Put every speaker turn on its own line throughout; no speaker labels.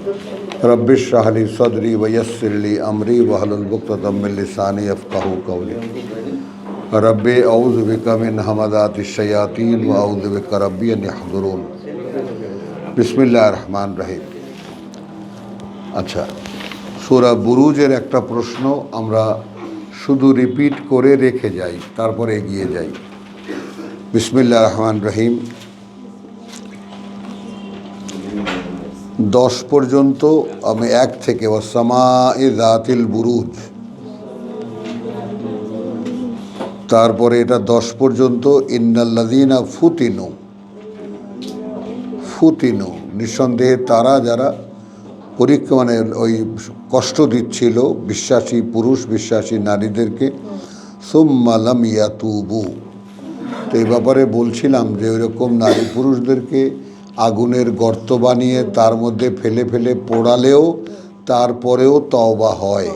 रब्बिश इश्रह ली सदरी वयस्सिर ली अमरी वहलुल उक़दतम मिन लिसानी यफ़क़हू क़ौली रब्बी अऊज़ु बिका मिन हमाज़ातिश शयातीन व अऊज़ु बिका रब्बी अन यहज़ुरून। बिस्मिल्लाहिर रहमानिर रहीम। अच्छा, সূরা বুরুজের একটা প্রশ্ন আমরা শুধু রিপিট করে রেখে যাই, তারপরে এগিয়ে যাই। বিসমিল্লাহির রহমানির রহিম। 10 পর্যন্ত আমি 1 থেকে ওয়াসসামা'i যাতিল বুরুজ, তারপরে এটা 10 পর্যন্ত ইন্নাল্লাযীনা ফুতিনু নিঃসন্দেহে তারা যারা পরীক্ষা মানে ওই কষ্ট দিচ্ছিল বিশ্বাসী পুরুষ বিশ্বাসী নারীদেরকে, সুম্মা লাম ইয়াতুবু। তো এই ব্যাপারে বলছিলাম যে ওইরকম নারী পুরুষদেরকে আগুনের গর্ত বানিয়ে তার মধ্যে ফেলে ফেলে পোড়ালেও তারপরেও তওবা হয়।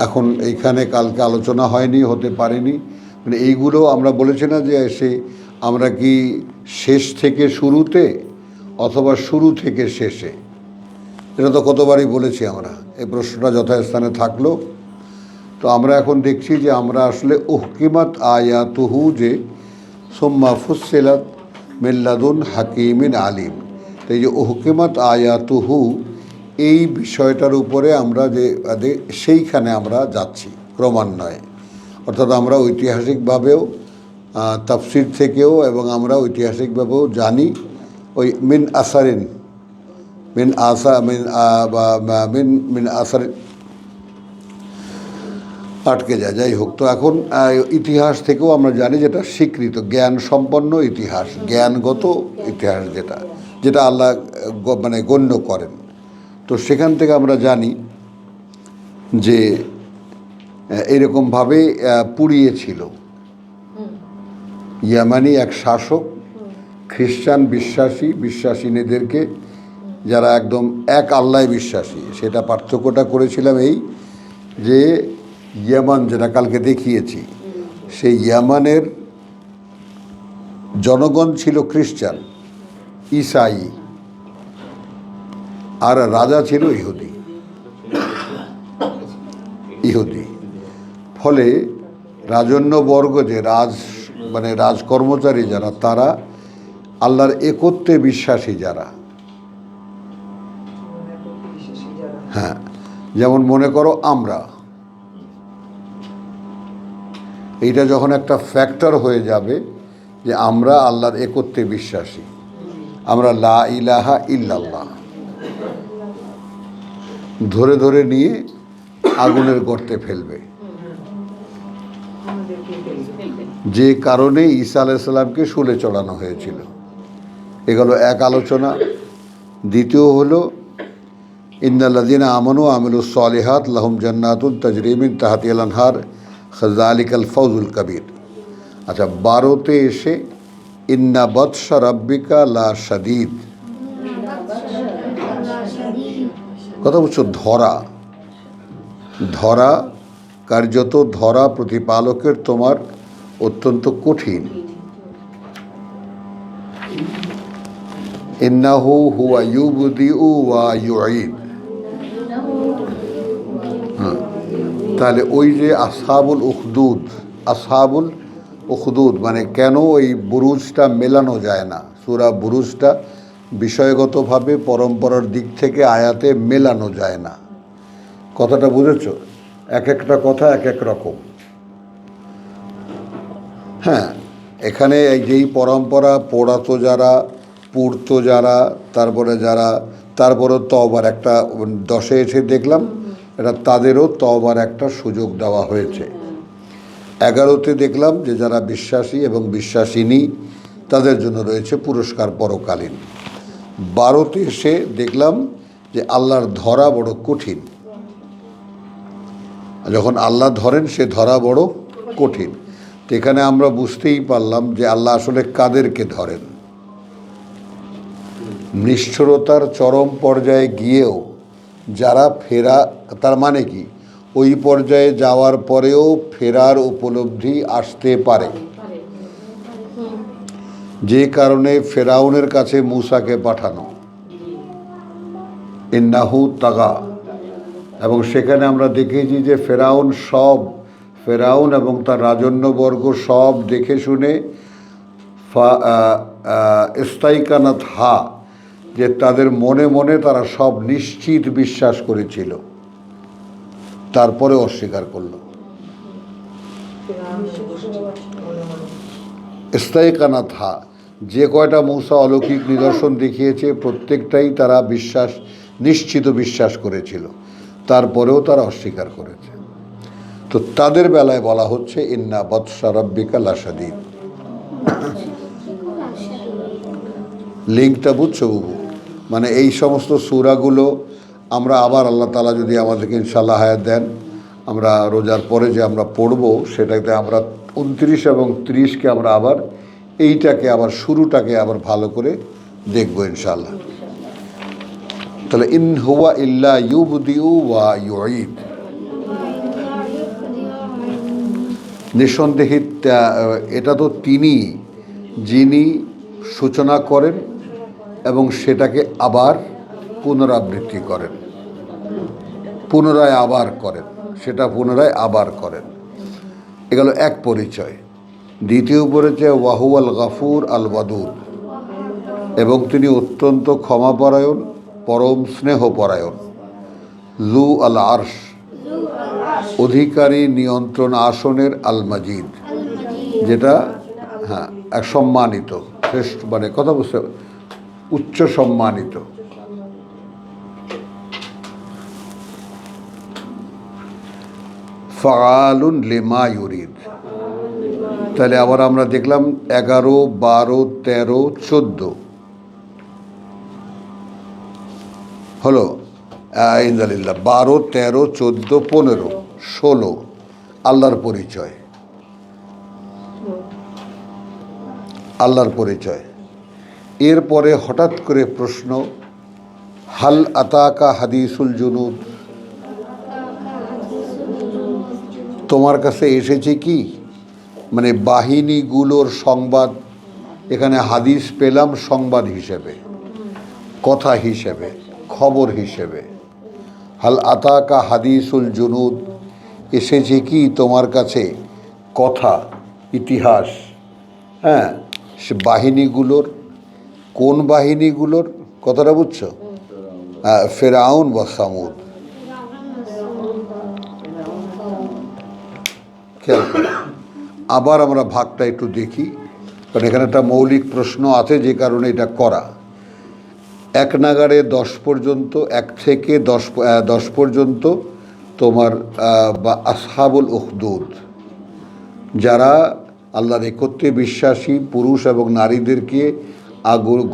এখন এইখানে কালকে আলোচনা হয়নি, হতে পারেনি, মানে এইগুলো আমরা বলেছি না যে এসে আমরা কি শেষ থেকে শুরুতে অথবা শুরু থেকে শেষে, এটা তো কতবারই বলেছি আমরা। এই প্রশ্নটা যথাস্থানে থাকলো। তো আমরা এখন দেখছি যে আমরা আসলে উহকিমাত আয়াতুহু, যে সুম্মা ফুসসিলাত মিন লাদুন হাকিমিন আলিম, তো এই যে উহকিমাত আয়াতুহু এই বিষয়টার উপরে আমরা যে সেইখানে আমরা যাচ্ছি ক্রমান্বয়ে। অর্থাৎ আমরা ঐতিহাসিকভাবেও তাফসির থেকেও এবং আমরা ঐতিহাসিকভাবেও জানি ওই মিন আসারিন আটকে যায়। যাই হোক, তো এখন ইতিহাস থেকেও আমরা জানি যেটা স্বীকৃত জ্ঞান সম্পন্ন ইতিহাস, জ্ঞানগত ইতিহাস, যেটা আল্লাহ মানে গণ্য করেন। তো সেখান থেকে আমরা জানি যে এরকমভাবে পুড়িয়েছিল ইয়ামানি এক শাসক খ্রিস্টান বিশ্বাসিনীদেরকে, যারা একদম এক আল্লাহ বিশ্বাসী। সেটা পার্থক্যটা করেছিলাম এই যে ইয়ামান, যেটা কালকে দেখিয়েছি, সেই ইয়ামানের জনগণ ছিল খ্রিস্টান ঈসাই, আর রাজা ছিল ইহুদি। ফলে রাজন্যবর্গ যে মানে রাজকর্মচারী যারা, তারা আল্লাহর একত্বে বিশ্বাসী যারা, হ্যাঁ, যেমন মনে করো আমরা, এইটা যখন একটা ফ্যাক্টর হয়ে যাবে যে আমরা আল্লাহর একত্বে বিশ্বাসী, আমরা লা ইলাহা ইল্লাল্লাহ ধরে ধরে নিয়ে আগুনের গর্তে ফেলবে, যে কারণে ঈসা আলাইহিস সালামকে শুলে চড়ানো হয়েছিল। এগুলো এক আলোচনা। দ্বিতীয় হলো ইন্নাল্লাযীনা আমানু ওয়া আমিলুস সালিহাত লাহুম জান্নাতুন তাজরি মিন তাহতিহাল আনহার যালিকাল ফাওজুল কবির। আচ্ছা, 12তে এসে ইন্না বাতশা রাব্বিকা লা শাদীদ, কথা বলছো ধরা কার্যত ধরা প্রতিপালকের তোমার অত্যন্ত কঠিন। ইন্নাহু হুয়া ইউবদিউ ওয়া ইউঈদ। তাহলে ওই যে আসহাবুল উখদুদ মানে কেন ওই বুরুজটা মেলানো যায় না, সূরা বুরুজটা বিষয়গতভাবে পরম্পরার দিক থেকে আয়াতে মেলানো যায় না। কথাটা বুঝেছ? এক একটা কথা এক এক রকম। হ্যাঁ, এখানে এই যেই পরম্পরা পোড়াতো যারা, পুড়তো যারা, তারপরেও তওবার একটা 10-এ এসে দেখলাম এটা তাদেরও তওবার একটা সুযোগ দেওয়া হয়েছে। 11তে দেখলাম যে যারা বিশ্বাসী এবং বিশ্বাসিনী তাদের জন্য রয়েছে পুরস্কার পরকালীন। 12তে এসে দেখলাম যে আল্লাহর ধরা বড় কঠিন। যখন আল্লাহ ধরেন সে ধরা বড় কঠিন। তো এখানে আমরা বুঝতেই পারলাম যে আল্লাহ আসলে কাদেরকে ধরেন। নিষ্ঠুরতার চরম পর্যায়ে গিয়েও যারা তার মানে কি ওই পর্যায়ে যাওয়ার পরেও ফেরার উপলব্ধি আসতে পারে। যে কারণে ফেরাউনের কাছে মূসাকে পাঠানো, ইন্নাহু তাগা। এবং সেখানে আমরা দেখেছি যে ফেরাউন এবং তার রাজন্যবর্গ সব দেখে শুনে ইস্তাইকানাত হা, যে তাদের মনে মনে তারা সব নিশ্চিত বিশ্বাস করেছিল, তারপরে অস্বীকার করল। ইস্তাইকানাত হা, যে কয়টা মূসা অলৌকিক নিদর্শন দেখিয়েছে প্রত্যেকটাই তারা নিশ্চিত বিশ্বাস করেছিল, তারপরেও তারা অস্বীকার করেছে। তো তাদের বেলায় বলা হচ্ছে ইন্না বাতশা রাব্বিকা লাশাদীদ। লিঙ্কটা বুঝছো বুবু? মানে এই সমস্ত সূরাগুলো আমরা আবার আল্লাহ তাআলা যদি আমাদেরকে ইনশাআল্লাহ হায়াত দেন, আমরা রোজার পরে যে আমরা পড়ব সেটাতে আমরা 29 এবং 30কে আমরা আবার শুরুটাকে আবার ভালো করে দেখব ইনশাআল্লাহ। তাহলে ইন হুয়া ইল্লা ইউবদিউ ওয়া ইউঈদ, নিঃসন্দেহে এটা তো তিনি যিনি সূচনা করেন এবং সেটাকে আবার পুনরাবৃত্তি করেন, পুনরায় আবার করেন। এগুলো এক পরিচয়। দ্বিতীয় পরিচয় ওয়াহুয়াল গাফুর আল ওয়াদুদ, এবং তিনি অত্যন্ত ক্ষমাপরায়ণ, পরম স্নেহপরায়ণ। জু আল আরশ, অধিকারী নিয়ন্ত্রণ আসনের, আল মাজিদ, যেটা এক সম্মানিত, শ্রেষ্ঠ, মানে কথা বুঝতে, উচ্চ সম্মানিত। ফাআলুন লিমা ইউরিদ। তাহলে আবার আমরা দেখলাম 11, 12, 13, 14 হলো ইনজালিল্লাহ, 12, 13, 14, 15, 16 আল্লাহর পরিচয়। এরপরে হঠাৎ করে প্রশ্ন, হাল আতাকা হাদিসুল জুনুদ, তোমার কাছে এসেছে কি, মানে বাহিনীগুলোর সংবাদ। এখানে হাদিস পেলাম সংবাদ হিসেবে, কথা হিসেবে, খবর হিসেবে। হাল আতাকা হাদিসুল জুনুদ, এসেছে কি তোমার কাছে কথা, ইতিহাস, সে বাহিনীগুলোর। কোন বাহিনীগুলোর কথাটা বুঝছো? ফেরাউন বা সামুদ। খেয়াল করো, আবার আমরা ভাগটা একটু দেখি, কারণ এখানে একটা মৌলিক প্রশ্ন আছে যে কারণে এটা করা। 1 নাগাড়ে 10 পর্যন্ত, 1 থেকে 10 পর্যন্ত তোমার বা আসহাবুল উখদুদ, যারা আল্লাহর একত্রে বিশ্বাসী পুরুষ এবং নারীদেরকে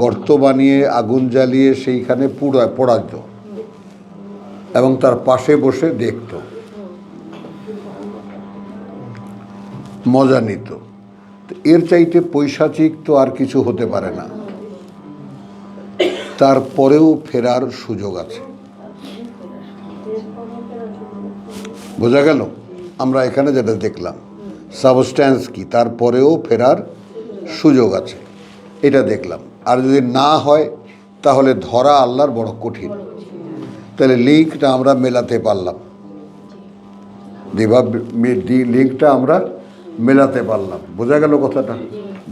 গর্ত বানিয়ে আগুন জ্বালিয়ে সেইখানে পোড়াত এবং তার পাশে বসে দেখত, মজা নিত। এর চাইতে পৈশাচিক তো আর কিছু হতে পারে না। তারপরেও ফেরার সুযোগ আছে। বোঝা গেল? আমরা এখানে যেটা দেখলাম সাবস্ট্যান্স কি, তারপরেও ফেরার সুযোগ আছে, এটা দেখলাম। আর যদি না হয় তাহলে ধরা আল্লাহর বড় কঠিন। তাহলে লিঙ্কটা আমরা মেলাতে পারলাম, লিঙ্কটা আমরা মেলাতে পারলাম। বোঝা গেল কথাটা?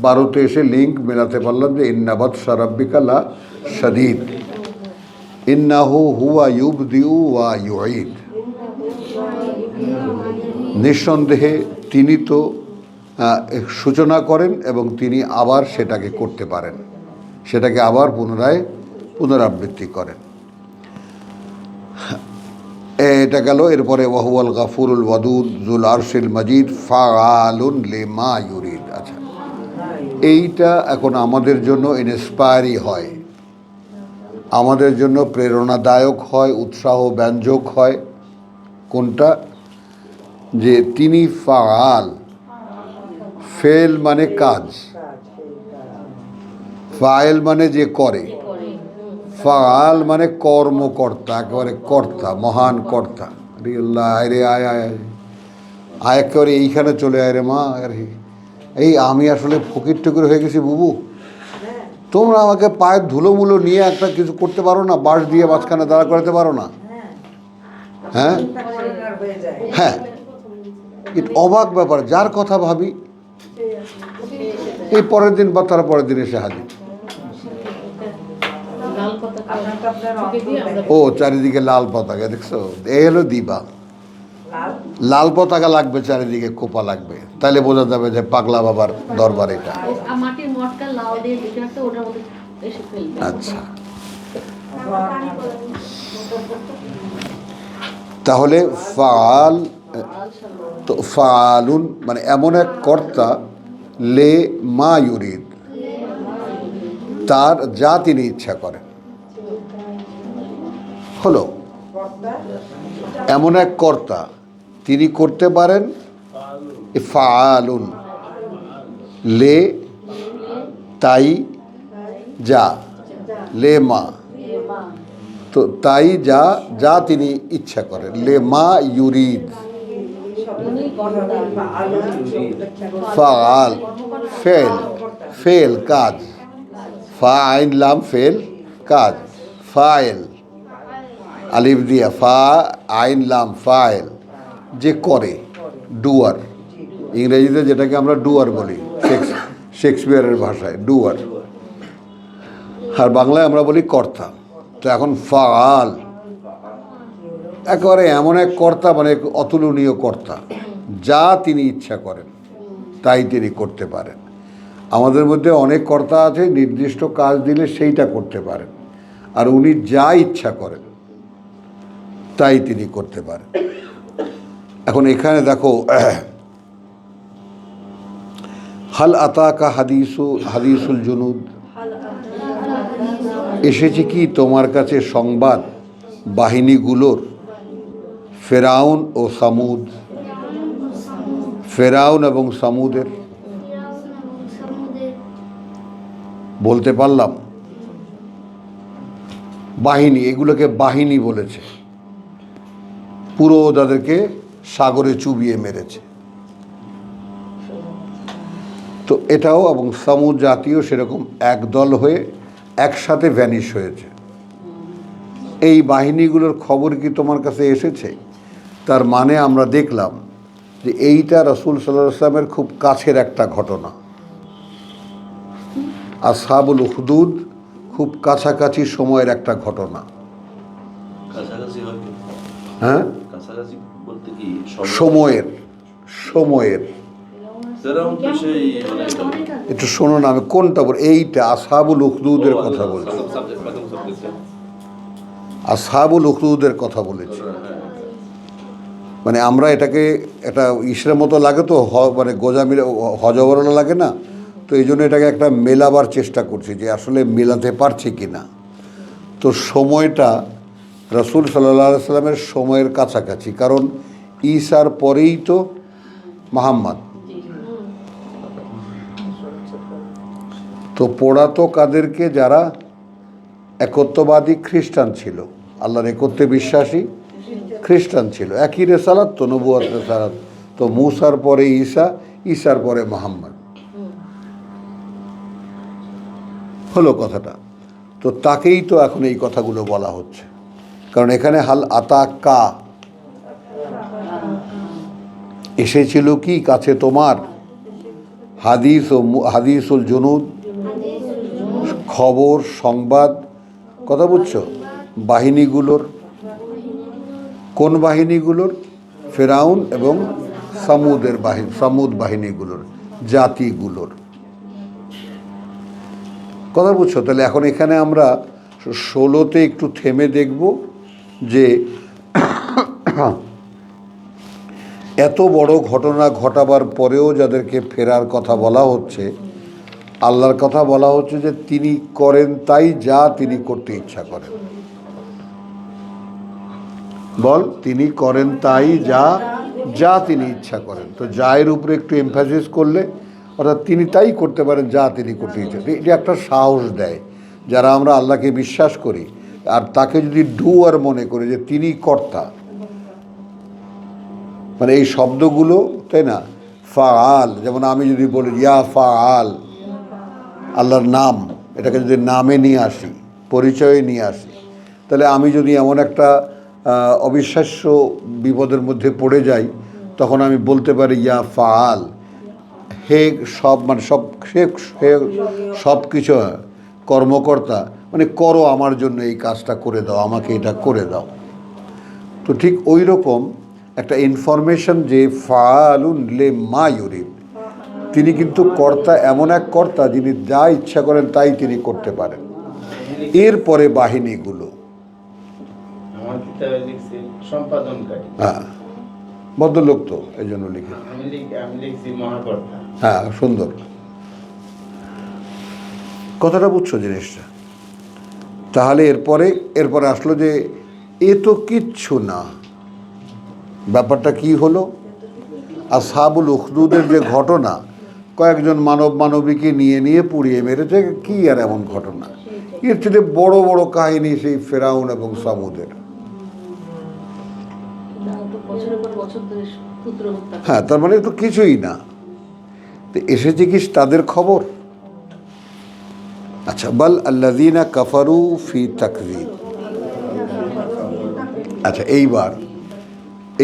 12তে এসে লিঙ্ক মেলাতে পারলাম যে ইন্না বাতশা রাব্বিকা লা শাদীদ, ইন্নাহু হুয়া ইউবদিউ ওয়া ইউঈদ, নিঃসন্দেহে তিনি তো সূচনা করেন এবং তিনি আবার সেটাকে করতে পারেন, সেটাকে আবার পুনরাবৃত্তি করেন। এটা গেল। এরপরে ওয়াহুয়াল গাফুরুল ওয়াদুদ জুল আরশিল মাজিদ ফাআলুন লিমা ইউরিদ। আচ্ছা, এইটা এখন আমাদের জন্য ইন্সপায়ারই হয়, আমাদের জন্য প্রেরণাদায়ক হয়, উৎসাহ ব্যঞ্জক হয়। কোনটা? যে তিনি ফাআল, ফেল মানে কাজ, ফাইল মানে যে করে, ফাআল মানে কর্মকর্তা, একেবারে কর্তা, মহান কর্তা। রে আয় আয় একেবারে এইখানে চলে আয় রে মা। এই আমি আসলে ফকির টুকির হয়ে গেছি বুবু, তোমরা আমাকে পায়ের ধুলোমুলো নিয়ে একটা কিছু করতে পারো না, বাঁশ দিয়ে মাঝখানে দাঁড়া করাতে পারো না? হ্যাঁ হ্যাঁ, অবাক ব্যাপার। যার কথা ভাবি এই পরের দিন বা তার পরের দিন এসে হাজির। ও চারিদিকে লাল পতাকা দেখছো, এই হলো দিবা। লাল পতাকা লাগবে চারিদিকে, কোপা লাগবে, তাহলে বোঝা যাবে যে পাগলা বাবার দরবার এটা। আচ্ছা, তাহলে ফাল, তো ফালুন মানে এমন এক কর্তা, লে মা ইউরিদ, তার যা তিনি ইচ্ছা করেন। হলো এমন এক কর্তা, তিনি করতে পারেন ফালুন, লে তাই যা, লে মা, তো তাই যা, যা তিনি ইচ্ছা করেন। লে মা ইউরিদ, ফাল ফেল, ফেল কাজ, ফা আইন লাম ফেল কাজ, ফাইল আলিফ দিয়া, ফা আইন লাম ফাইল, যে করে, ডুয়ার। ইংরেজিতে যেটাকে আমরা ডুয়ার বলি, শেক্সপিয়ারের ভাষায় ডুয়ার, আর বাংলায় আমরা বলি কর্তা। তো এখন ফাল একেবারে এমন এক কর্তা, মানে অতুলনীয় কর্তা, যা তিনি ইচ্ছা করেন তাই তিনি করতে পারেন। আমাদের মধ্যে অনেক কর্তা আছে, নির্দিষ্ট কাজ দিলে সেইটা করতে পারেন, আর উনি যা ইচ্ছা করেন তাই তিনি করতে পারেন। এখন এখানে দেখো, হাল আতাকা হাদিসুল জুনুদ, এসেছে কি তোমার কাছে সংবাদ বাহিনীগুলোর, ফেরাউন ও সামুদ, ফেরাউন এবং সামুদের। বলতে পারলাম বাহিনী, এগুলোকে বাহিনী বলেছে, পুরো তাদেরকে সাগরে চুবিয়ে মেরেছে। তো এটাও, এবং সামুদ জাতীয় সেরকম একদল হয়ে একসাথে ভ্যানিশ হয়েছে। এই বাহিনীগুলোর খবর কি তোমার কাছে এসেছে? তার মানে আমরা দেখলাম যে এইটা রাসূল সাল্লাল্লাহু আলাইহি ওয়াসাল্লামের খুব কাছের একটা ঘটনা। আসহাবুল উখদুদ খুব কাছাকাছি সময়ের একটা ঘটনা। হ্যাঁ, সময়ের সময়ের একটু শোনো না, আমি কোনটা বল, এইটা আসহাবুল উখদুদের কথা বলছি, আসহাবুল উখদুদের কথা বলেছি। মানে আমরা এটাকে একটা ইসের মতো লাগে তো, মানে গোজামিল হজবরলা লাগে না, তো এই জন্য এটাকে একটা মেলাবার চেষ্টা করছি যে আসলে মেলাতে পারছি কি না। তো সময়টা রাসূল সাল্লাল্লাহু আলাইহি সাল্লামের সময়ের কাছাকাছি, কারণ ঈসার পরেই তো মুহাম্মদ। তো পোড়াতো কাদেরকে, যারা একত্ববাদী খ্রিস্টান ছিল, আল্লাহর একত্বে বিশ্বাসী খ্রিস্টান ছিল, একই রেসালাত তো, নবুয়ত রেসালাত তো, মুসার পরে ঈসা, ঈসার পরে মুহাম্মদ হলো কথাটা। তো তাকেই তো এখন এই কথাগুলো বলা হচ্ছে, কারণ এখানে হাল আতাকা, এসেছিল কি কাছে তোমার, হাদিসুল জুনুদ, খবর সংবাদ, কথা বুঝছো, বাহিনীগুলোর। কোন বাহিনীগুলোর? ফেরাউন এবং সামুদের বাহিনী, সামুদ বাহিনীগুলোর, জাতিগুলোর কথা বুঝছো। তাহলে এখন এখানে আমরা 16তে একটু থেমে দেখব যে এত বড় ঘটনা ঘটাবার পরেও যাদেরকে ফেরার কথা বলা হচ্ছে, আল্লাহর কথা বলা হচ্ছে যে তিনি করেন তাই যা তিনি করতে ইচ্ছা করেন। বল, তিনি করেন তাই যা, যা তিনি ইচ্ছা করেন। তো যায়ের উপরে একটু এমফাসিস করলে, অর্থাৎ তিনি তাই করতে পারেন যা তিনি করতে ইচ্ছা। এটা একটা সাহস দেয় যারা আমরা আল্লাহকে বিশ্বাস করি, আর তাকে যদি ডুয়ার মনে করি যে তিনি কর্তা। মানে এই শব্দগুলো, তাই না, ফাআল, যেমন আমি যদি বলি ইয়া ফাআল, আল্লাহর নাম, এটাকে যদি নামে নিয়ে আসি, পরিচয়ে নিয়ে আসি, তাহলে আমি যদি এমন একটা অবিশ্বাস্য বিপদের মধ্যে পড়ে যাই, তখন আমি বলতে পারি ইয়া ফাল, হে সব মানে সব সে সব কিছু কর্মকর্তা, মানে করো আমার জন্য এই কাজটা করে দাও, আমাকে এটা করে দাও। তো ঠিক ওই রকম একটা ইনফরমেশন যে ফালুন লে মা ইউরিদ, তিনি কিন্তু কর্তা, এমন এক কর্তা যিনি যা ইচ্ছা করেন তাই তিনি করতে পারেন। এরপরে বাহিনীগুলো, হ্যাঁ ভদ্রলোক তো এই জন্য লিখে, হ্যাঁ সুন্দর কথাটা, বুঝছো জিনিসটা? তাহলে এরপরে আসলো যে এ তো কিচ্ছু না। ব্যাপারটা কি হলো? আসহাবুল উখদুদের যে ঘটনা, কয়েকজন মানবীকে নিয়ে পুড়িয়ে মেরেছে, কি আর এমন ঘটনা? এর চেয়ে বড় বড় কাহিনী সেই ফেরাউন এবং সামুদের। হ্যাঁ, তার মানে তো কিছুই না। তো এসেছে কি তাদের খবর? আচ্ছা, বাল আল্লাযীনা কাফারু ফি তাকযীব। আচ্ছা,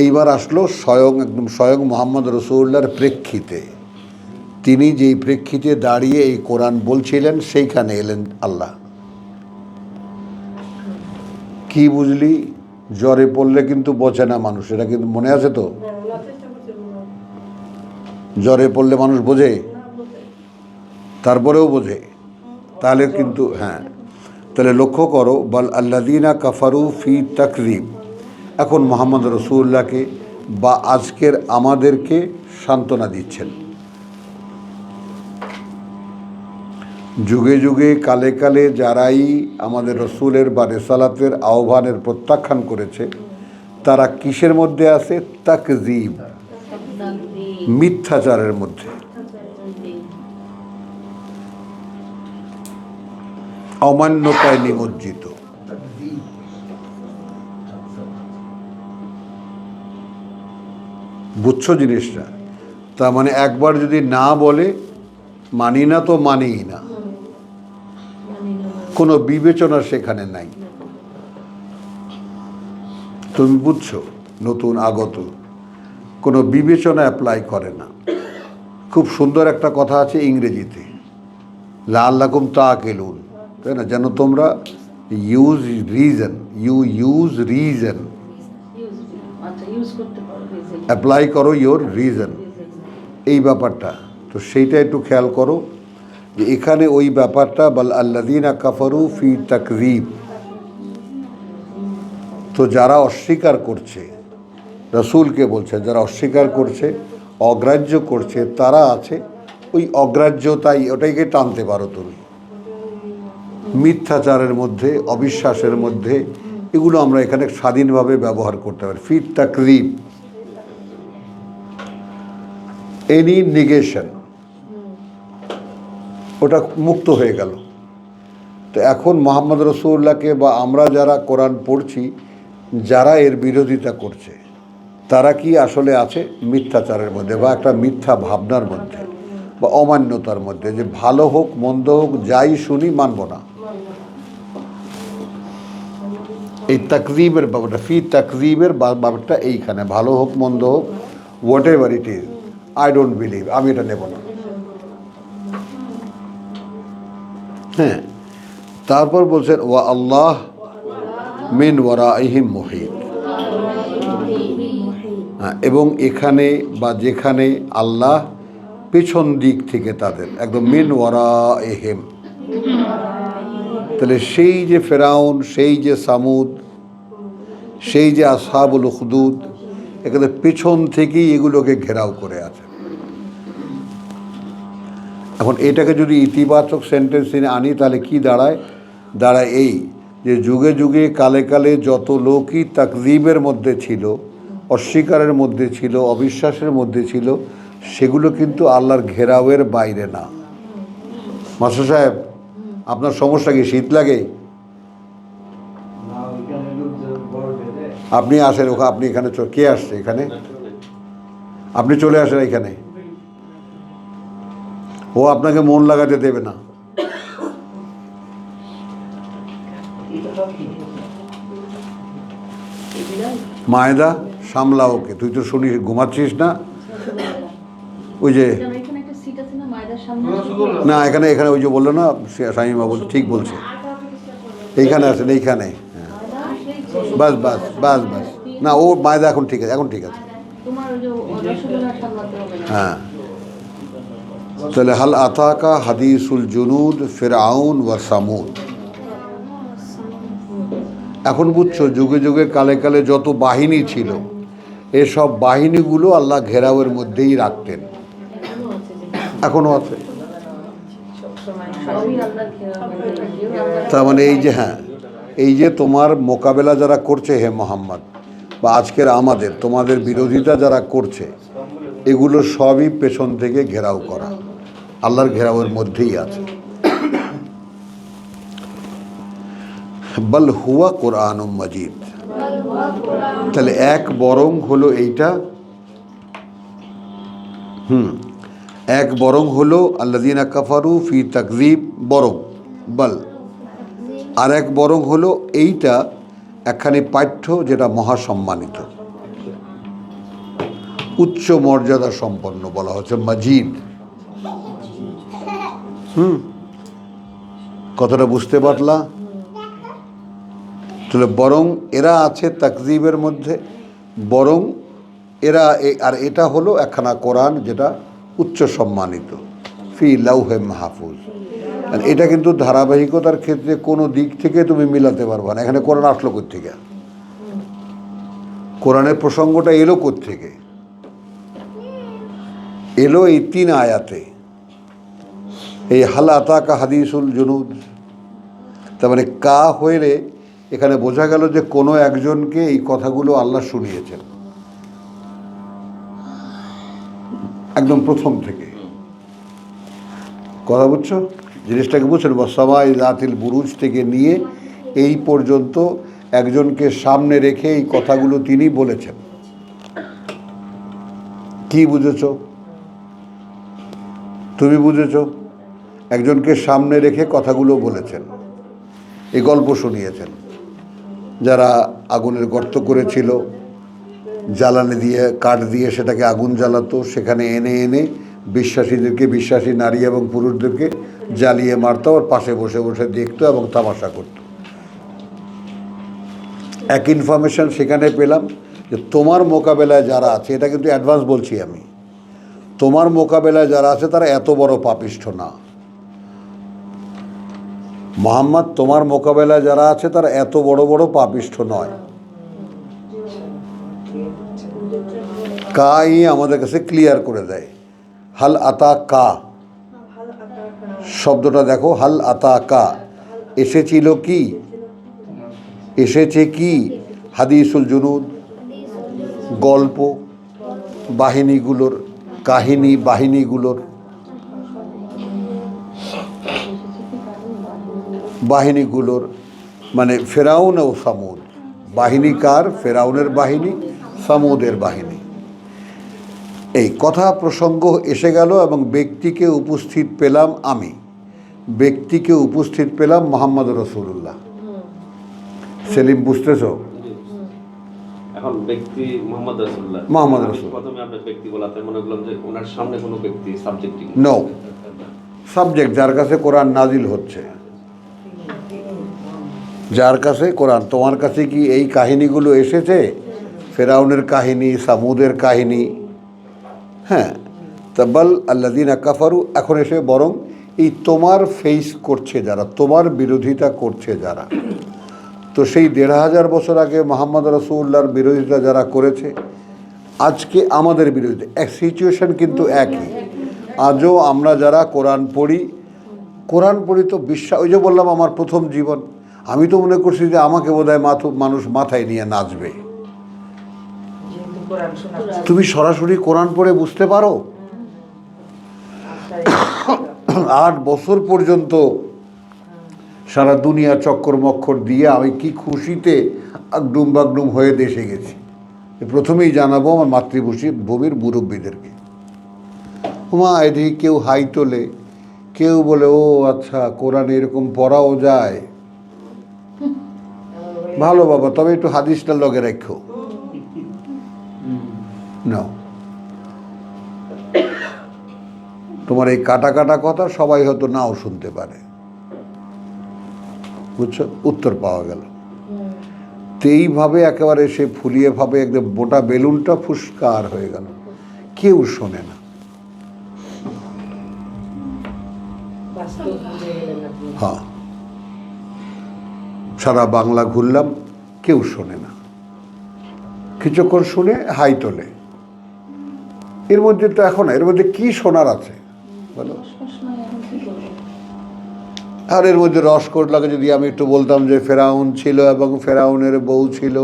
এইবার আসলো স্বয়ং মুহাম্মদ রাসূলুল্লাহর প্রেক্ষিতে। তিনি যেই প্রেক্ষিতে দাঁড়িয়ে এই কোরআন বলছিলেন, সেইখানে এলেন আল্লাহ। কি বুঝলি? জ্বরে পড়লে কিন্তু বোঝে না মানুষ, এটা কিন্তু মনে আছে তো? জ্বরে পড়লে মানুষ বোঝে, তারপরেও বোঝে। তাহলে কিন্তু হ্যাঁ, তাহলে লক্ষ্য করো, বাল আল্লাযীনা কাফারু ফি তাকযীব। এখন মুহাম্মদ রাসূলুল্লাহকে বা আজকের আমাদেরকে সান্ত্বনা দিচ্ছেন। যুগে যুগে কালে কালে যারাই আমাদের রসুলের বা রেসালাতের আহ্বানের প্রত্যাখ্যান করেছে, তারা কিসের মধ্যে আছে? তাকযীব, মিথ্যাচারের মধ্যে, অমান্যতায় নিমজ্জিত। বুঝছো জিনিসটা? তার মানে একবার যদি না বলে মানি না, তো মানিই না, কোনো বিবেচনা সেখানে নাই। তুমি বুঝছো? নতুন আগত কোনো বিবেচনা অ্যাপ্লাই করে না। খুব সুন্দর একটা কথা আছে ইংরেজিতে, লাআল্লাকুম তাআকিলুন, তাই না? যেন তোমরা ইউজ রিজন অ্যাপ্লাই করো ইয়োর রিজন, এই ব্যাপারটা। তো সেইটা একটু খেয়াল করো যে এখানে ওই ব্যাপারটা, বাল আল্লাযীনা কাফারু ফি তাকযীব। তো যারা অস্বীকার করছে, রসুলকে বলছে, যারা অস্বীকার করছে, অগ্রাহ্য করছে, তারা আছে ওই অগ্রাহ্যতাই, ওটাইকে টানতে পারো তুমি, মিথ্যাচারের মধ্যে, অবিশ্বাসের মধ্যে। এগুলো আমরা এখানে স্বাধীনভাবে ব্যবহার করতে পারি। ফি তাকযীব, এনি নেগেশন, ওটা মুক্ত হয়ে গেল। তো এখন মুহাম্মদ রাসূলুল্লাহকে বা আমরা যারা কোরআন পড়ছি, যারা এর বিরোধিতা করছে, তারা কি আসলে আছে মিথ্যাচারের মধ্যে, বা একটা মিথ্যা ভাবনার মধ্যে, বা অমান্যতার মধ্যে, যে ভালো হোক মন্দ হোক যাই শুনি মানব না। এই তাকযীবের ব্যাপারটা, ফি তাকযীবের ব্যাপারটা এইখানে, ভালো হোক মন্দ হোক, what ever it is, I don't believe, আমি এটা নেব না। হ্যাঁ, তারপর বলছেন ওয়া আল্লাহ মিন ওয়ারাইহিম মুহিত। হ্যাঁ, এবং এখানে বা যেখানে আল্লাহ পেছন দিক থেকে তাদের একদম মিন ওয়ারাইহিম। তাহলে সেই যে ফেরাউন, সেই যে সামুদ, সেই যে আসহাবুল উখদুদ, এখানে পেছন থেকেই এগুলোকে ঘেরাও করে আছে। এখন এটাকে যদি ইতিবাচক সেন্টেন্সে আনি, তাহলে কি দাঁড়ায়? দাঁড়ায় এই যে যুগে যুগে কালে কালে যত লোকই তাকযীবের মধ্যে ছিল, অস্বীকারের মধ্যে ছিল, অবিশ্বাসের মধ্যে ছিল, সেগুলো কিন্তু আল্লাহর ঘেরাওয়ের বাইরে না। মাস্টার সাহেব, আপনার সমস্যা কি? শীত লাগে? আপনি আসেন, আপনি এখানে কে আসছে এখানে? আপনি চলে আসেন এখানে, ও আপনাকে মন লাগাতে দেবে না। মায়েদা সামলা ওকে, তুই তো শুনিস ঘুমাচ্ছিস না? ওই যে না এখানে এখানে ওই যে বললো না স্বামী বাবু ঠিক বলছে, এইখানে আছেন এইখানে। হ্যাঁ বাস বাস বাস বাস, না ও মায়েদা এখন ঠিক আছে, এখন ঠিক আছে। হ্যাঁ তাহলে হাল আতাকা হাদিসুল জুনুদ ফিরআউন ওয়া সামুদ। এখন বুঝছো যুগে যুগে কালে কালে যত বাহিনী ছিল, এসব বাহিনীগুলো আল্লাহ ঘেরাওয়ের মধ্যেই রাখতেন, এখনো আছে। তার মানে এই যে হ্যাঁ, এই যে তোমার মোকাবেলা যারা করছে হে মোহাম্মদ, বা আজকের আমাদের তোমাদের বিরোধিতা যারা করছে, এগুলো সবই পেছন থেকে ঘেরাও করা, আল্লাহর ঘেরাওয়ের মধ্যেই আছে। বল হুয়া কোরআনুম মাজিদ, তাহলে এক বরং হলো এইটা, এক বরং হলো আল্লাযীনা কাফারু ফি তাকযীব বরং, বল আর এক বরং হলো এইটা একখানি পাঠ্য যেটা মহাসম্মানিত, উচ্চ মর্যাদা সম্পন্ন, বলা হচ্ছে মাজিদ। কথাটা বুঝতে পারলা? তাহলে বরং এরা আছে তাকযীবের মধ্যে, বরং এরা আর এটা হলো একখানা কোরআন যেটা উচ্চ সম্মানিত, ফি লাউহে মাহফুজ। আর এটা কিন্তু ধারাবাহিকতার ক্ষেত্রে কোনো দিক থেকে তুমি মিলাতে পারবা না। এখানে কোরআন আসলো কোত্থেকে? কোরআনের প্রসঙ্গটা এলো কোত্থেকে? এলো এই 3 আয়াতে, এই হাল আতাকা হাদিসুল জুনুদ। তার মানে কা হইলে এখানে বোঝা গেল যে কোনো একজনকে এই কথাগুলো আল্লাহ শুনিয়েছেন একদম প্রথম থেকে। কথা বুঝছো? জিনিসটাকে বুঝছেন? সামাই জাতিল বুরুজ থেকে নিয়ে এই পর্যন্ত একজনকে সামনে রেখে এই কথাগুলো তিনি বলেছেন। কি বুঝেছ? তুমি বুঝেছ? একজনকে সামনে রেখে কথাগুলো বলেছেন, এই গল্প শুনিয়েছেন। যারা আগুনের গর্ত করেছিল, জ্বালানি দিয়ে কাঠ দিয়ে সেটাকে আগুন জ্বালাতো, সেখানে এনে এনে বিশ্বাসীদেরকে, বিশ্বাসী নারী এবং পুরুষদেরকে জ্বালিয়ে মারতো, আর পাশে বসে বসে দেখতো এবং তামাশা করত। এক ইনফরমেশন সেখানে পেলাম যে তোমার মোকাবেলায় যারা আছে, এটা কিন্তু অ্যাডভান্স বলছি আমি, তোমার মোকাবেলায় যারা আছে তারা এত বড় পাপিষ্ঠ না। মোহাম্মদ তোমার মোকাবেলায় যারা আছে তারা এত বড় বড় পাপিষ্ঠ নয়। কাই আমাদের কাছে ক্লিয়ার করে দেয়। হাল আতা কা শব্দটা দেখো, হাল আতা কা এসেছিল কি, এসেছে কি? হাদিসুল জুনুদ, গল্প, বাহিনীগুলোর কাহিনী, বাহিনীগুলোর বাহিনীগুলোর মানে ফেরাউন ও সামুদ। বাহিনী কার? ফেরাউনের বাহিনী, সামুদের বাহিনী। এই কথা প্রসঙ্গ এসে গেল এবং ব্যক্তিকে উপস্থিত পেলাম আমি, ব্যক্তিকে উপস্থিত পেলাম মোহাম্মদ রাসূলুল্লাহ। সেলিম বুঝতেছ?
এখন ব্যক্তি মোহাম্মদ রাসূলুল্লাহ,
মোহাম্মদ রাসূল
প্রথমে আপনি ব্যক্তি বলাতে মনে করলাম যে ওনার সামনে কোনো ব্যক্তি সাবজেক্টিং
নো, সাবজেক্ট যার কাছে কোরআন নাজিল হচ্ছে, যার কাছে কোরআন। তোমার কাছে কি এই কাহিনীগুলো এসেছে? ফেরাউনের কাহিনী, সামুদের কাহিনী, হ্যাঁ। তাবাল আল্লাযীনা কাফারু, এখন এসে বরং এই তোমার ফেস করছে যারা, তোমার বিরোধিতা করছে যারা, তো সেই ১৫০০ বছর আগে মোহাম্মদ রাসূলুল্লাহর বিরোধিতা যারা করেছে, আজকে আমাদের বিরোধিতা, এক সিচুয়েশন কিন্তু একই। আজও আমরা যারা কোরআন পড়ি তো বিশ্বাস, ওই যে বললাম আমার প্রথম জীবন, আমি তো মনে করছি যে আমাকে বোধহয় মানুষ মাথায় নিয়ে নাচবে। তুমি সরাসরি কোরআন পড়ে বুঝতে পারো ৮ বছর পর্যন্ত সারা দুনিয়া চক্কর মক্কর দিয়ে আমি কি খুশিতে আগডুম বাগডুম হয়ে দেশে গেছি। প্রথমেই জানাবো আমার মাতৃভূমির মুরব্বীদেরকে। মা এদিকে কেউ হাই তোলে, কেউ বলে ও আচ্ছা কোরআন এরকম পড়াও যায়। ভালো বাবা, তবে একটু হাদিসটা লগে রাখো। নাও, তোমার এই কাটা কাটা কথা সবাই হয়তো নাও শুনতে পারে, বুঝছো? উত্তর পাওয়া গেল। তো এইভাবে একেবারে সে ফুলিয়ে ভাবে একদম মোটা বেলুনটা ফুসকার হয়ে গেল, কেউ শোনে না। হ্যাঁ, সারা বাংলা ঘুরলাম, কেউ শোনে না। কিছুক্ষণ শুনে হাই তোলে। এর মধ্যে তো এখন এর মধ্যে কি শোনার আছে বলো? আর এর মধ্যে রসকোট যদি আমি একটু বলতাম যে ফেরাউন ছিল এবং ফেরাউনের বউ ছিল,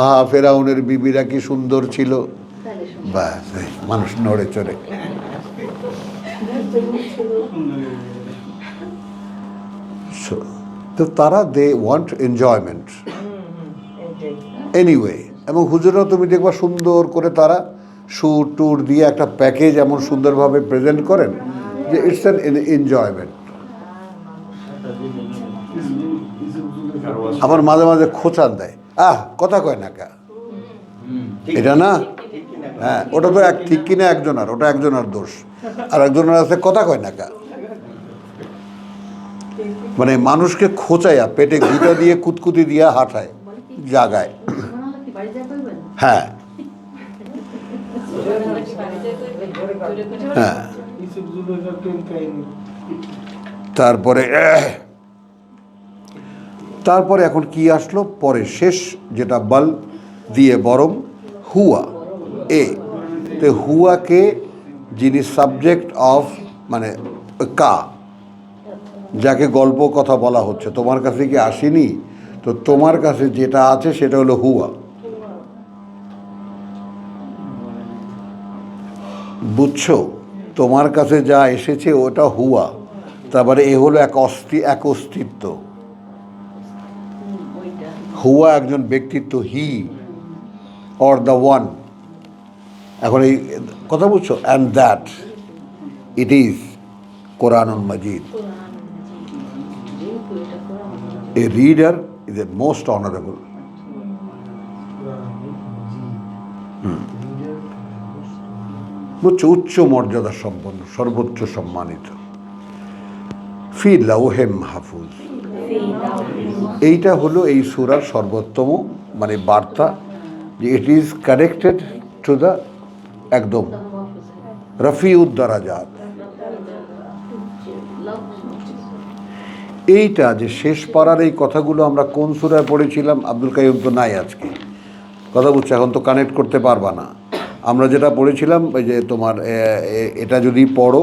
আহা ফেরাউনের বিবিরা কি সুন্দর ছিল, ব্যাস মানুষ নড়ে চড়ে। তো তারা দে ওয়ান্ট এনজয়মেন্ট এনিওয়ে। এবং হুজুররা তুমি দেখবা সুন্দর করে তারা সুর টুর দিয়ে একটা প্যাকেজ এমন সুন্দরভাবে প্রেজেন্ট করেন যে ইটস অ্যান এনজয়মেন্ট। আবার মাঝে মাঝে খোঁচান দেয়, কথা কয় না কা, এটা না, হ্যাঁ ওটা তো এক ঠিক কিনা একজনের, ওটা একজনের দোষ, আর একজনের আছে কথা কয় না কা। মানে মানুষকে খোঁচাইয়া পেটে গুঁটা দিয়ে কুতকুতি দিয়া হাঁটায় জাগায়। হ্যাঁ হ্যাঁ, তারপরে এখন কি আসলো পরে, শেষ যেটা বল দিয়ে বরং হুয়া এ। তো হুয়াকে যিনি সাবজেক্ট অফ মানে কা, যাকে গল্প কথা বলা হচ্ছে, তোমার কাছে কি আসেনি, তো তোমার কাছে যেটা আছে সেটা হলো হুয়া, বুঝছো? তোমার কাছে যা এসেছে ওটা হুয়া, তারপরে এ হলো এক অস্তিত্ব। হুয়া একজন ব্যক্তিত্ব, হি অর দ্য ওয়ান। এখন এই কথা বুঝছো? অ্যান্ড দ্যাট ইট ইজ কোরআনুল মাজিদ। A reader is the most honorable. বুঝছো? উচ্চ মর্যাদা সম্পন্ন, সর্বোচ্চ সম্মানিত। ফি লাউহে মাহফুজ, এইটা হলো এই সূরার সর্বোত্তম মানে বার্তা, যে it is connected to the একদম রফিউদ দারাজাত। এইটা যে শেষ পাড়ার এই কথাগুলো আমরা কোন সূরায় পড়েছিলাম, আব্দুল কাইয়ুম তো নাই আজকে, কথা বুঝছো? এখন তো কানেক্ট করতে পারবা না। আমরা যেটা পড়েছিলাম ওই যে তোমার এটা যদি পড়ো,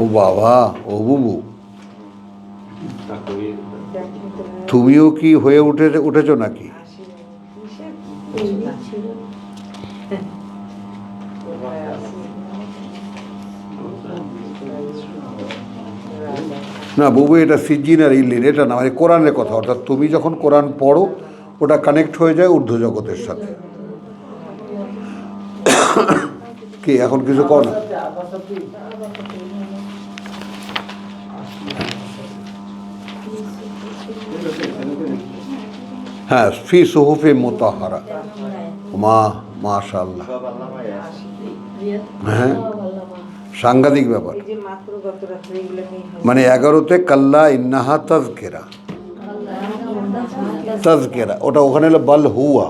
ও বাবা, ও বুবু, তুমিও কি হয়ে উঠেছো নাকি? না বুবু, এটা সিজিন আর ইল্লিন, এটা না, মানে কোরআনের কথা। অর্থাৎ তুমি যখন কোরআন পড়ো ওটা কানেক্ট হয়ে যায় ঊর্ধ্ব জগতের সাথে। কি এখন কিছু কর না? হ্যাঁ, ফি সুহুফে মুতাহহারা, মাশাআল্লাহ। হ্যাঁ, সাংঘাতিক ব্যাপার। মানে 11তে কাল্লা ইন্নাহা তাযকিরা, তাযকিরা ওটা ওখানে হলো বল হুয়া।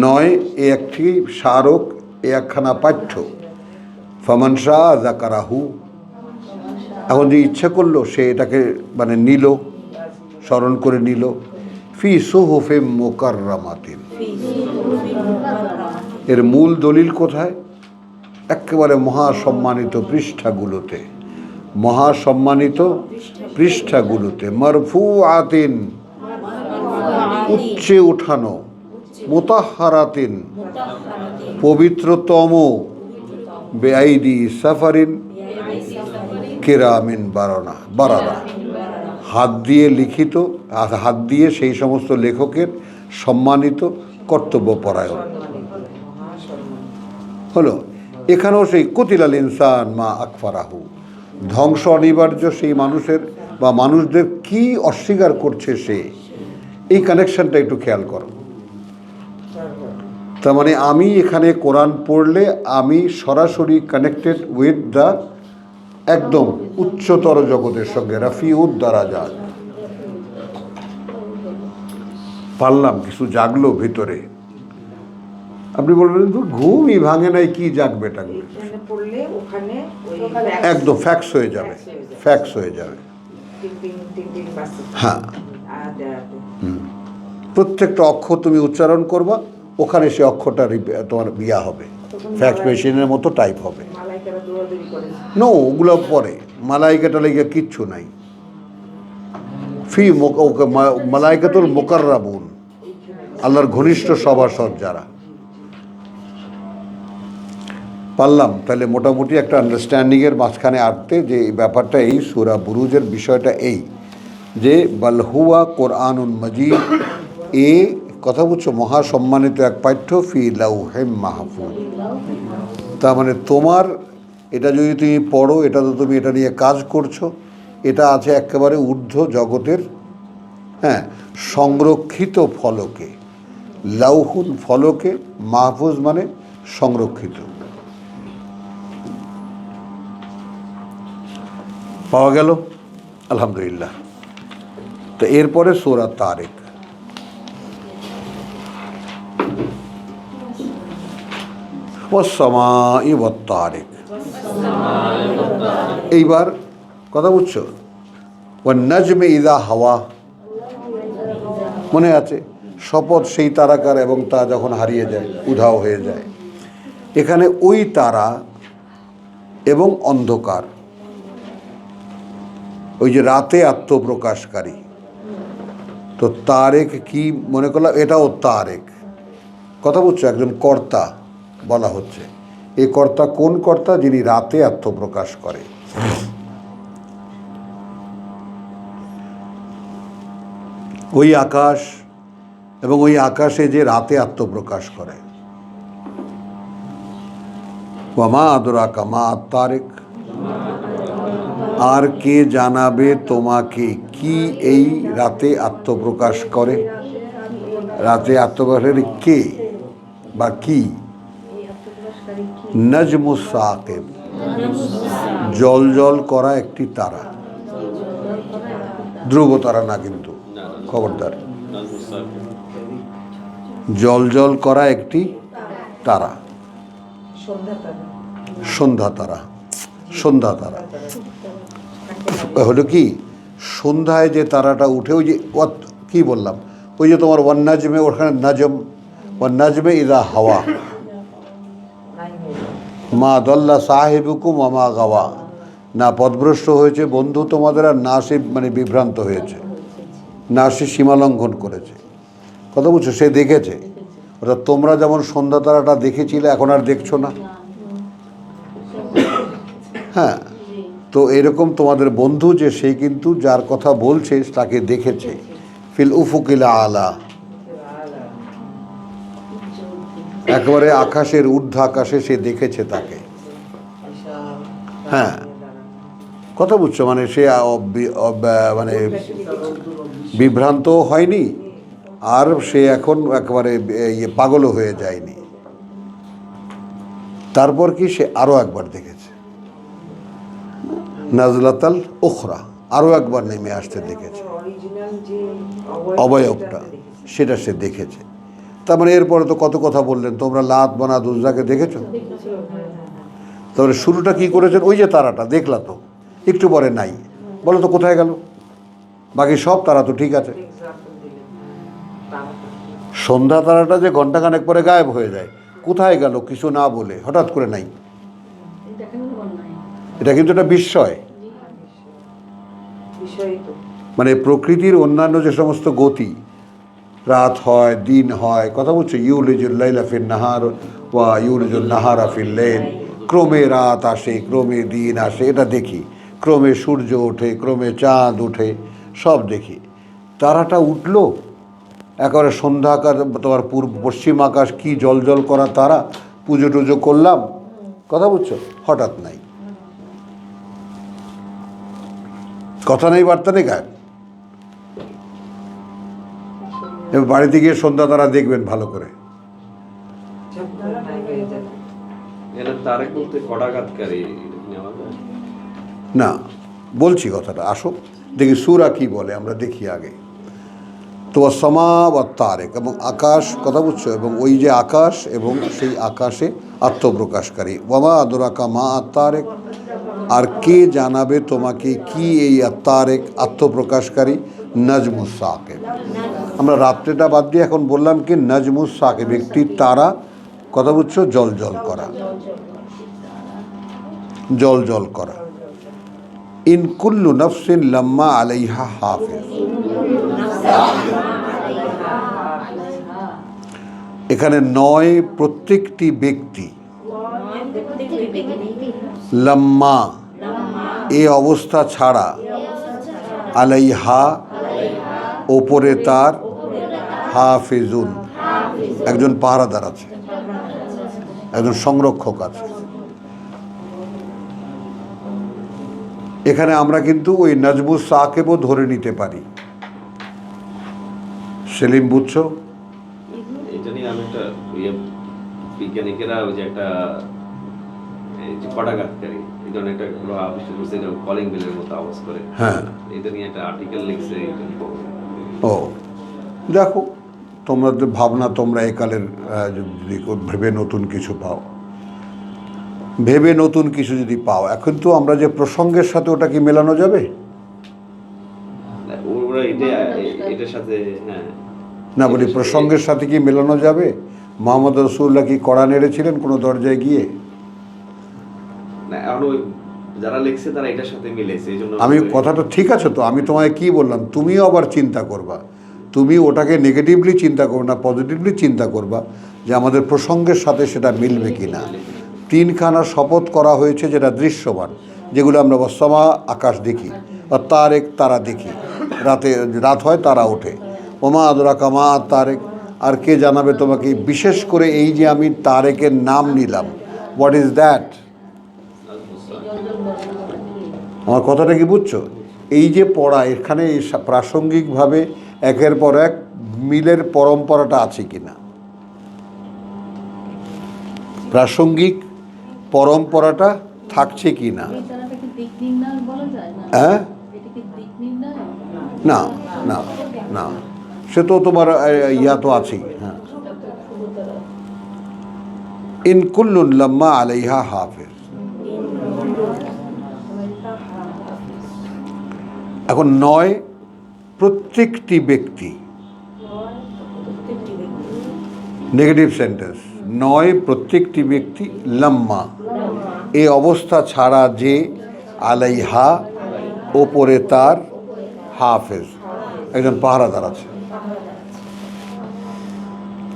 9 এ একটি স্মারক, এ একখানা পাঠ্য, ফামান শাআ যাকারাহু। এখন যে ইচ্ছা করলো সে এটাকে মানে নিল, স্মরণ করে নিল। ফি সুহুফে মুকাররামাতিন, এর মূল দলিল কোথায়? একেবারে মহাসম্মানিত পৃষ্ঠাগুলোতে, মহাসম্মানিত পৃষ্ঠাগুলোতে। মারফুআতিন, উচ্চে উঠানো, মুতাহহারাতিন, পবিত্রতম, বেআইদি সাফারিন কিরামিন বারারা, হাত দিয়ে লিখিত, হাত দিয়ে সেই সমস্ত লেখকের সম্মানিত কর্তব্যপরায়ণ হলো। এখানেও সেই কুতিলাল ইনসান মা আকফারাহু, ধ্বংস অনিবার্য সেই মানুষের বা মানুষদের কি অস্বীকার করছে সে, এই কানেকশনটা একটু খেয়াল করো। তার মানে আমি এখানে কোরআন পড়লে আমি সরাসরি কানেক্টেড উইথ দ্য একদম উচ্চতর জগতের সঙ্গে, রাফিউদ দারাজাত। পারলাম, কিছু জাগলো ভিতরে। আপনি বলবেন তো ঘুমই ভাঙে নাই, কি জাগবে টাগবে, একদম ফ্যাক্স হয়ে যাবে, ফ্যাক্স হয়ে যাবে। হ্যাঁ, প্রত্যেকটা অক্ষর তুমি উচ্চারণ করবা, ওখানে সে অক্ষরটা তোমার ইয়া হবে, ফ্যাক্স মেশিনের মতো টাইপ হবে। নো, ওগুলো পরে মালাইকাটা লেগে কিচ্ছু নাই। মালাইকাতুল মুকাররাবুন, আল্লাহর ঘনিষ্ঠ সভাসদ যারা। পারলাম তাহলে মোটামুটি একটা আন্ডারস্ট্যান্ডিংয়ের মাঝখানে আসতে, যে এই ব্যাপারটা এই সূরা বুরুজের বিষয়টা এই যে বাল হুয়া কোরআনুন মাজিদ, এ কথা বলছো মহাসম্মানিত এক পাঠ্য, ফি লাউহিম মাহফুজ। তার মানে তোমার এটা যদি তুমি পড়ো, এটা তো তুমি এটা নিয়ে কাজ করছো, এটা আছে একেবারে ঊর্ধ্ব জগতের, হ্যাঁ, সংরক্ষিত ফলকে। লাউহুল ফলকে, মাহফুজ মানে সংরক্ষিত। পাওয়া গেল, আলহামদুলিল্লাহ। তো এরপরে সূরা তারিক। ওয়াস-সামাই ওয়াত-তারিক। এইবার কথা বুঝছো, ওয়ান-নাজমি ইযা হাওয়া, মনে আছে? শপথ সেই তারাকার এবং তা যখন হারিয়ে যায়, উধাও হয়ে যায়। এখানে ওই তারা এবং অন্ধকার, ওই যে রাতে আত্মপ্রকাশকারী। তো তারেক কি মনে করলাম, এটাও তারেক। কথা বুঝছো, একজন কর্তা বলা হচ্ছে। এই কর্তা কোন কর্তা? যিনি রাতে আত্মপ্রকাশ করে। ওই আকাশ এবং ওই আকাশে যে রাতে আত্মপ্রকাশ করে। ওয়ামা আদরাকা মা আত-তারিক, আর কে জানাবে তোমাকে কি এই রাতে আত্মপ্রকাশ করে? রাতে আত্মপ্রকাশের কে বা কি? নজমুস সাকিব, জল জল করা একটি তারা। ধ্রুব তারা না কিন্তু, খবরদার। জল জল করা একটি তারা, সন্ধ্যা তারা। সন্ধ্যা তারা হলো কি, সন্ধ্যায় যে তারাটা উঠে, ওই যে কি বললাম, ওই যে তোমার ওয়ান-নাজমে, ওখানে নাজম, ওয়ান-নাজমে ইযা হাওয়া, মা দল্লা সাহিবুকুম ওয়া মা গাওয়া, না পথভ্রষ্ট হয়েছে বন্ধু তোমাদের, আর না সে মানে বিভ্রান্ত হয়েছে, না সে সীমালঙ্ঘন করেছে। কথা বুঝছো, সে দেখেছে। অর্থাৎ তোমরা যেমন সন্ধ্যা তারাটা দেখেছিলে, এখন আর দেখছো না। হ্যাঁ, তো এরকম তোমাদের বন্ধু যে, সে কিন্তু যার কথা বলছে তাকে দেখেছে। ফিল উফুকিল আলা, একেবারে আকাশের ঊর্ধ্ব আকাশে সে দেখেছে তাকে। হ্যাঁ, কথা বুঝছো, মানে সে মানে বিভ্রান্ত হয়নি, আর সে এখন একেবারে পাগলও হয়ে যায়নি। তারপর কি, সে আরও একবার দেখেছে নাজলাতাল উখরা, আরও একবার নেমে আসতে দেখেছে, অবয়বটা সেটা সে দেখেছে। তার মানে এরপরে তো কত কথা বললেন, তোমরা লাত মানাত উজ্জাকে দেখেছো। তারপরে শুরুটা কি করেছেন, ওই যে তারাটা দেখলা তো, একটু পরে নাই, বলো তো কোথায় গেল? বাকি সব তারা তো ঠিক আছে। সন্ধ্যা তারাটা যে ঘন্টাখানেক পরে গায়েব হয়ে যায়, কোথায় গেল কিছু না বলে, হঠাৎ করে নাই। এটা কিন্তু একটা বিস্ময়। মানে প্রকৃতির অন্যান্য যে সমস্ত গতি, রাত হয়, দিন হয়, কথা বলছো, ইউলিজুল লাইলা ফিন নাহার ওয়া ইউলিজুল নাহারা ফিল লাইল, ক্রমে রাত আসে, ক্রমে দিন আসে, এটা দেখি। ক্রমে সূর্য ওঠে, ক্রমে চাঁদ ওঠে, সব দেখি। তারাটা উঠলো একেবারে সন্ধ্যা আকাশ, তোমার পশ্চিম আকাশ, কি জল জল করা তারা, পুজো টুজো করলাম, কথা বুঝছো, হঠাৎ নাই। কথা নেই বার্তা নেই গায়েব। এবার বাড়িতে গিয়ে সন্ধ্যা তারা দেখবেন ভালো করে।
এরা তারেক বলতে কটাঘাতকারী নেওয়া যায়?
না, বলছি কথাটা, আসো দেখি সূরা কি বলে, আমরা দেখি আগে। তো সমা বা তারেক, এবং আকাশ, কথা বুঝছো, এবং ওই যে আকাশ এবং সেই আকাশে আত্মপ্রকাশকারী। ওয়ামা আদরাকা মা আত্মারেক, আর কে জানাবে তোমাকে কি এই আত্মারেক, আত্মপ্রকাশকারী? নাজমুস সাকিব। আমরা রাত্রেটা বাদ দিয়ে এখন বললাম কি নাজমুস সাকিব, একটি তারা, কথা বুঝছো, জল জল করা, জল জল করা। ইন কুল্লু নফসিন লাম্মা আলাইহা হাফিজ। এখানে নয় প্রত্যেকটি ব্যক্তি, লাম্মা এ অবস্থা ছাড়া, আলাইহা ওপরে তার, হাফিজুন একজন পাহারাদার আছে, একজন সংরক্ষক আছে। এখানে আমরা কিন্তু ওই নাজমুস সাকিবও ধরে নিতে পারি। সেলিম বুঝছো?
এই জন্যই আমি একটা বিজ্ঞানিকেরা ওই যে একটা এই যে কটাঘাতকারী এই ধরনের একটা গ্রহ আবিষ্কার করছে, যেটা কলিং বেলের মতো আওয়াজ করে।
হ্যাঁ,
এটা নিয়ে একটা আর্টিকেল লিখছে।
ও দেখো, তোমরা তো ভাবনা, তোমরা একালের যদি ভেবে নতুন কিছু পাও, ভেবে নতুন কিছু যদি পাও, এখন তো আমরা যে প্রসঙ্গের সাথে ওটা কি মেলানো যাবে?
ওরা এটার সাথে, হ্যাঁ
না, বলি প্রসঙ্গের সাথে কি মেলানো যাবে? মোহাম্মদ রসুল্লাহ কি কড়া নেড়েছিলেন কোনো দরজায় গিয়ে?
না, এখন ওই যারা লিখছে তারা এটার সাথে মিলেছে, এই জন্য
আমি কথাটা ঠিক আছে তো, আমি তোমায় কি বললাম, তুমিও আবার চিন্তা করবা, তুমি ওটাকে নেগেটিভলি চিন্তা করবে না, পজিটিভলি চিন্তা করবা যে আমাদের প্রসঙ্গের সাথে সেটা মিলবে কি না। তিনখানা শপথ করা হয়েছে যেটা দৃশ্যমান, যেগুলো আমরা বসমা আকাশ দেখি, আর তারেক তারা দেখি, রাত হয় তারা ওঠে। ওমা আদরাকা মা তারেক, আর কে জানাবে তোমাকে? বিশেষ করে এই যে আমি তারেকের নাম নিলাম, হোয়াট ইজ দ্যাট? আমার কথাটা কি বুঝছো? এই যে পড়া, এখানে প্রাসঙ্গিকভাবে একের পর এক মিলের পরম্পরাটা আছে কিনা, প্রাসঙ্গিক পরম্পরাটা থাকছে কি না? হ্যাঁ, না না না, সে তো তোমার ইয়া তো আছেই। হ্যাঁ, ইন কুল্লুন লাম্মা আলাইহা হাফিজ। এখন নয় প্রত্যেকটি ব্যক্তি, নেগেটিভ সেন্টেন্স, নয় প্রত্যেকটি ব্যক্তি, লাম্মা এই অবস্থা ছাড়া যে, আলাইহা ওপরে তার, হাফেজ একজন পাহারাদার আছে।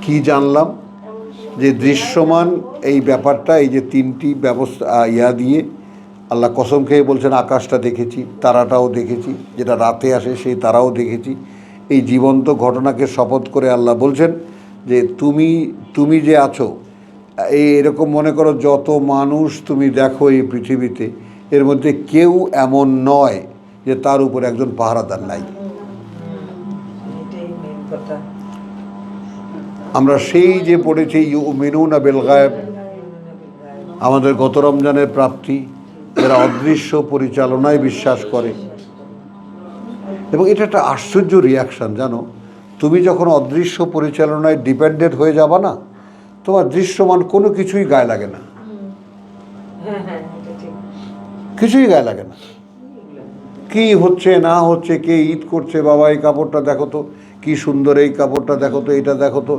কি জানলাম? যে দৃশ্যমান এই ব্যাপারটা, এই যে তিনটি ব্যবস্থা ইয়া দিয়ে আল্লাহ কসম খেয়ে বলছেন, আকাশটা দেখেছি, তারাটাও দেখেছি, যেটা রাতে আসে সেই তারাও দেখেছি। এই জীবন্ত ঘটনাকে শপথ করে আল্লাহ বলছেন যে তুমি যে আছো, এরকম মনে করো যত মানুষ তুমি দেখো এই পৃথিবীতে, এর মধ্যে কেউ এমন নয় যে তার উপর একজন পাহারাদার নাই। আমরা সেই যে পড়েছি ইউমিনুনা বিল গায়ব, আমাদের গত রমজানের প্রাপ্তি, যারা অদৃশ্য পরিচালনায় বিশ্বাস করে। এবং এটা একটা আশ্চর্য রিয়াকশান, জানো, তুমি যখন অদৃশ্য পরিচালনায় ডিপেন্ডেন্ট হয়ে যাবা না, তোমার দৃশ্যমান কোনো কিছুই গায়ে লাগে না, কিছুই গায়ে লাগে না। কি হচ্ছে না হচ্ছে, কে ঈদ করছে, বাবা এই কাপড়টা দেখো তো কি সুন্দর, এই কাপড়টা দেখো তো, এটা দেখো তো,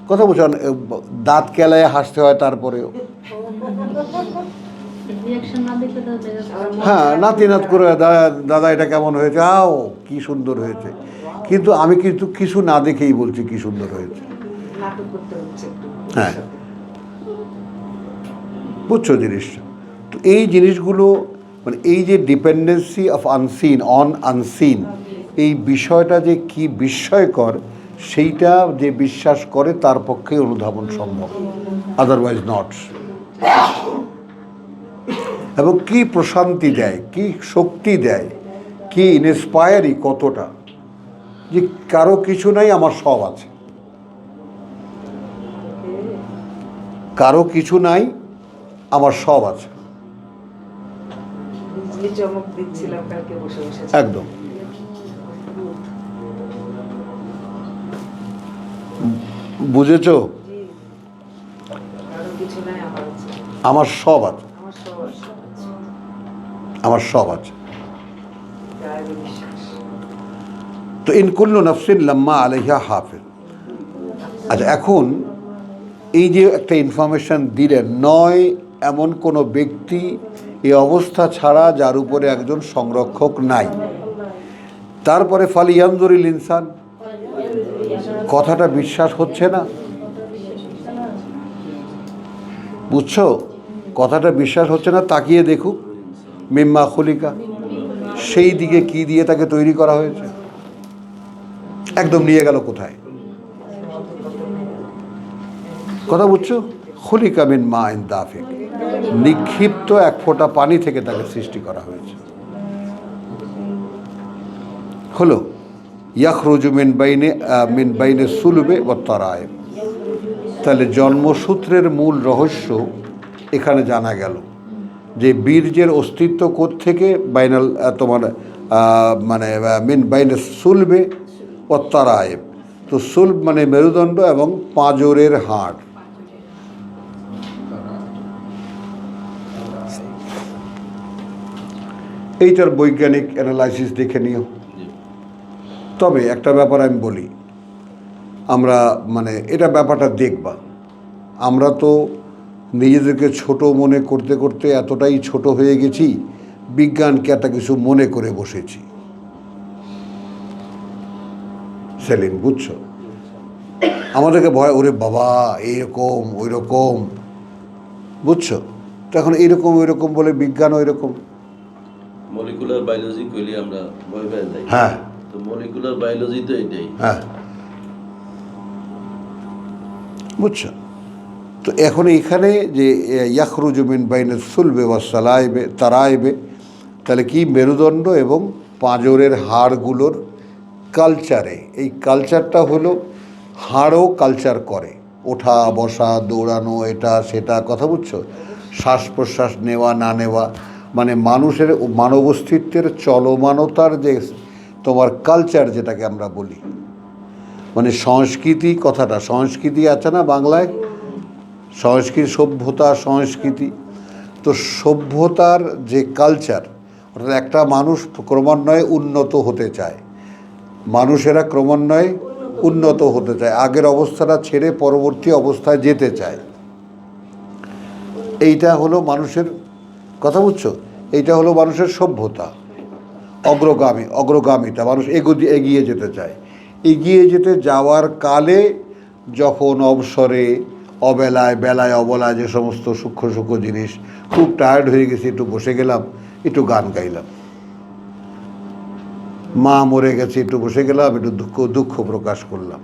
কথা বলছো, দাঁত কেলায় হাসতে হয় তারপরেও। হ্যাঁ, নাত করে দাদা এটা কেমন হয়েছে, আও কি সুন্দর হয়েছে, কিন্তু আমি কিন্তু কিছু না দেখেই বলছি কি সুন্দর হয়েছে। হ্যাঁ, বুঝছো জিনিসটা? তো এই জিনিসগুলো, মানে এই যে dependency of unseen on unseen, এই বিষয়টা যে কি বিস্ময়কর, সেইটা যে বিশ্বাস করে তার পক্ষে অনুধাবন সম্ভব, আদারওয়াইজ নট। এবং কি প্রশান্তি দেয়, কি শক্তি দেয় কি ইনস্পায়ারই কতটা, যে কারো কিছু নাই আমার সব আছে, কারো কিছু নাই আমার সব আছে,
নিজে চমক দিচ্ছিলাম কালকে বসে বসে।
একদম। বুঝেছো?
জি, কারো কিছু নাই, আমার আছে,
আমার সব আছে,
আমার সব আছে,
আমার সব আছে।
গায়ের বিশ্বাস।
তো ইন কুল্লু নাফসিন লাম্মা আলাইহা হাফিজ। আচ্ছা, এখন এই যে একটা ইনফরমেশন দিলেন, নয় এমন কোনো ব্যক্তি এই অবস্থা ছাড়া যার উপরে একজন সংরক্ষক নাই। তারপরে ফালিয়ানজুরিল ইনসান, কথাটা বিশ্বাস হচ্ছে না? বুঝছো? কথাটা বিশ্বাস হচ্ছে না। তাকিয়ে দেখুক মিম্মা খুলিকা, সেই দিকে কি দিয়ে তাকে তৈরি করা হয়েছে। একদম নিয়ে গেল কোথায়? কথা বুঝছো? খুলিকা মিন মাইন দাফিক, নিক্ষিপ্ত এক ফোঁটা পানি থেকে তাকে সৃষ্টি করা হয়েছে। হলো ইয়াখরুজু মিন বাইনে সুলবে ওয়াত তারায়েব। তাহলে জন্মসূত্রের মূল রহস্য এখানে জানা গেল, যে বীর্যের অস্তিত্ব কোত্থেকে, বাইনাল তোমার মানে মিন বাইনে সুলবে ওয়াত তারায়েব। তো সুলব মানে মেরুদণ্ড এবং পাঁজরের হাড়। এইটার বৈজ্ঞানিক অ্যানালাইসিস দেখে নিও। তবে একটা ব্যাপার আমি বলি, আমরা মানে এটা ব্যাপারটা দেখবা, আমরা তো নিজেদেরকে ছোট মনে করতে করতে এতটাই ছোট হয়ে গেছি, বিজ্ঞানকে একটা কিছু মনে করে বসেছি। সেলিম, বুঝছো? আমাদেরকে ভয়, ওরে বাবা এইরকম ওই রকম, বুঝছো? তো এখন এইরকম ওই রকম বলে বিজ্ঞান ওই রকম।
মলিকুলার বায়োলজি কইলে আমরা ভয় পেয়ে যাই।
হ্যাঁ,
তো মলিকুলার বায়োলজি তো এটাই।
হ্যাঁ, বুঝছো? তো এখন এখানে যে ইয়াখরুজু মিন বাইনে সুলবে ওয়া সালাইবে তারাইবে, তাহলে কি মেরুদণ্ড এবং পাঁজরের হাড়গুলোর কালচারে, এই কালচারটা হলো হাড়ও কালচার করে, ওঠা বসা দৌড়ানো এটা সেটা, কথা বুঝছো? শ্বাস প্রশ্বাস নেওয়া না নেওয়া, মানে মানুষের মানব অস্তিত্বের চলমানতার যে তোমার কালচার যেটাকে আমরা বলি, মানে সংস্কৃতি কথাটা, সংস্কৃতি আছে না বাংলায়, সংস্কৃতি সভ্যতা সংস্কৃতি। তো সভ্যতার যে কালচার, অর্থাৎ একটা মানুষ ক্রমান্বয়ে উন্নত হতে চায়, মানুষেরা ক্রমান্বয়ে উন্নত হতে চায়, আগের অবস্থাটা ছেড়ে পরবর্তী অবস্থায় যেতে চায়। এইটা হলো মানুষের, কথা বুঝছো? এইটা হলো মানুষের সভ্যতা, অগ্রগামিতা, মানুষ এগিয়ে যেতে চায়। এগিয়ে যেতে যাওয়ার কালে যখন অবসরে অবেলায় বেলায় অবলায় যে সমস্ত সূক্ষ্ম সূক্ষ্ম জিনিস, খুব টায়ার্ড হয়ে গেছি, একটু বসে গেলাম, একটু গান গাইলাম, মা মরে গেছে একটু বসে গেলাম, একটু দুঃখ প্রকাশ করলাম।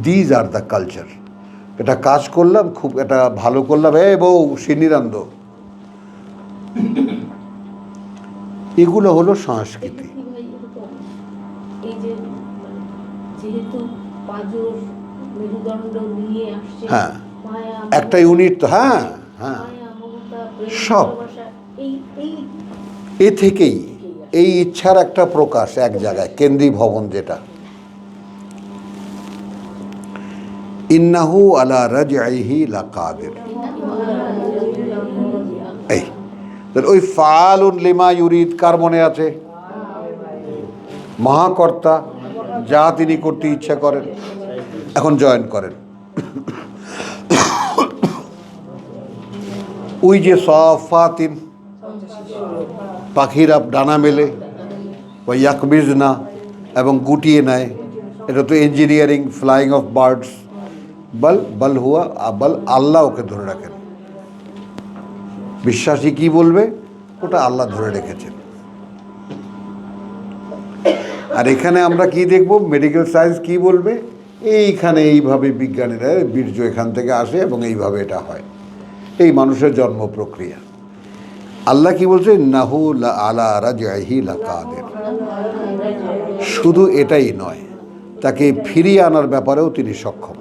These are the culture. এটা কাজ করলাম, খুব এটা ভালো করলাম, বউ সিনিরান্দ, এগুলো হলো সংস্কৃতি।
এই যে যেহেতু পাঁজর মেরুদণ্ড নিয়ে আসছে,
হ্যাঁ,
মায়া
একটা ইউনিট তো, হ্যাঁ হ্যাঁ,
মায়া মমতা প্রেম
সব।
ভালোবাসা, এই এই
এ থেকেই এই ইচ্ছার একটা প্রকাশ এক জায়গায়, কেন্দ্রীয় ভবন যেটা। ইন্নাহু আলা রাজইহি লাকাদির। এই ওই ফাআলুন লিমা ইউরিদ কার মনে আছে? মহাকর্তা, যা তিনি করতে ইচ্ছা করেন। এখন জয়েন করেন, ওই যে সাফাতিন, পাখিরা ডানা মেলে, বা ইয়াকবিজনা এবং গুটিয়ে নেয়, এটা তো ইঞ্জিনিয়ারিং, ফ্লাইং অফ বার্ডস। বল হুয়া বল, আল্লাহ ওকে ধরে রাখেন। বিশ্বাসী কি বলবে? ওটা আল্লাহ ধরে রেখেছেন। আর এখানে আমরা কি দেখব? মেডিকেল সায়েন্স কি বলবে? এইখানে এইভাবে বিজ্ঞানীরা বীর্য এখান থেকে আসে এবং এইভাবে এটা হয়, এই মানুষের জন্ম প্রক্রিয়া। আল্লাহ কি বলছে? নাহু লা আলা রাজইহি লাকাদির। শুধু এটাই নয়, তাকে ফিরিয়ে আনার ব্যাপারেও তিনি সক্ষম।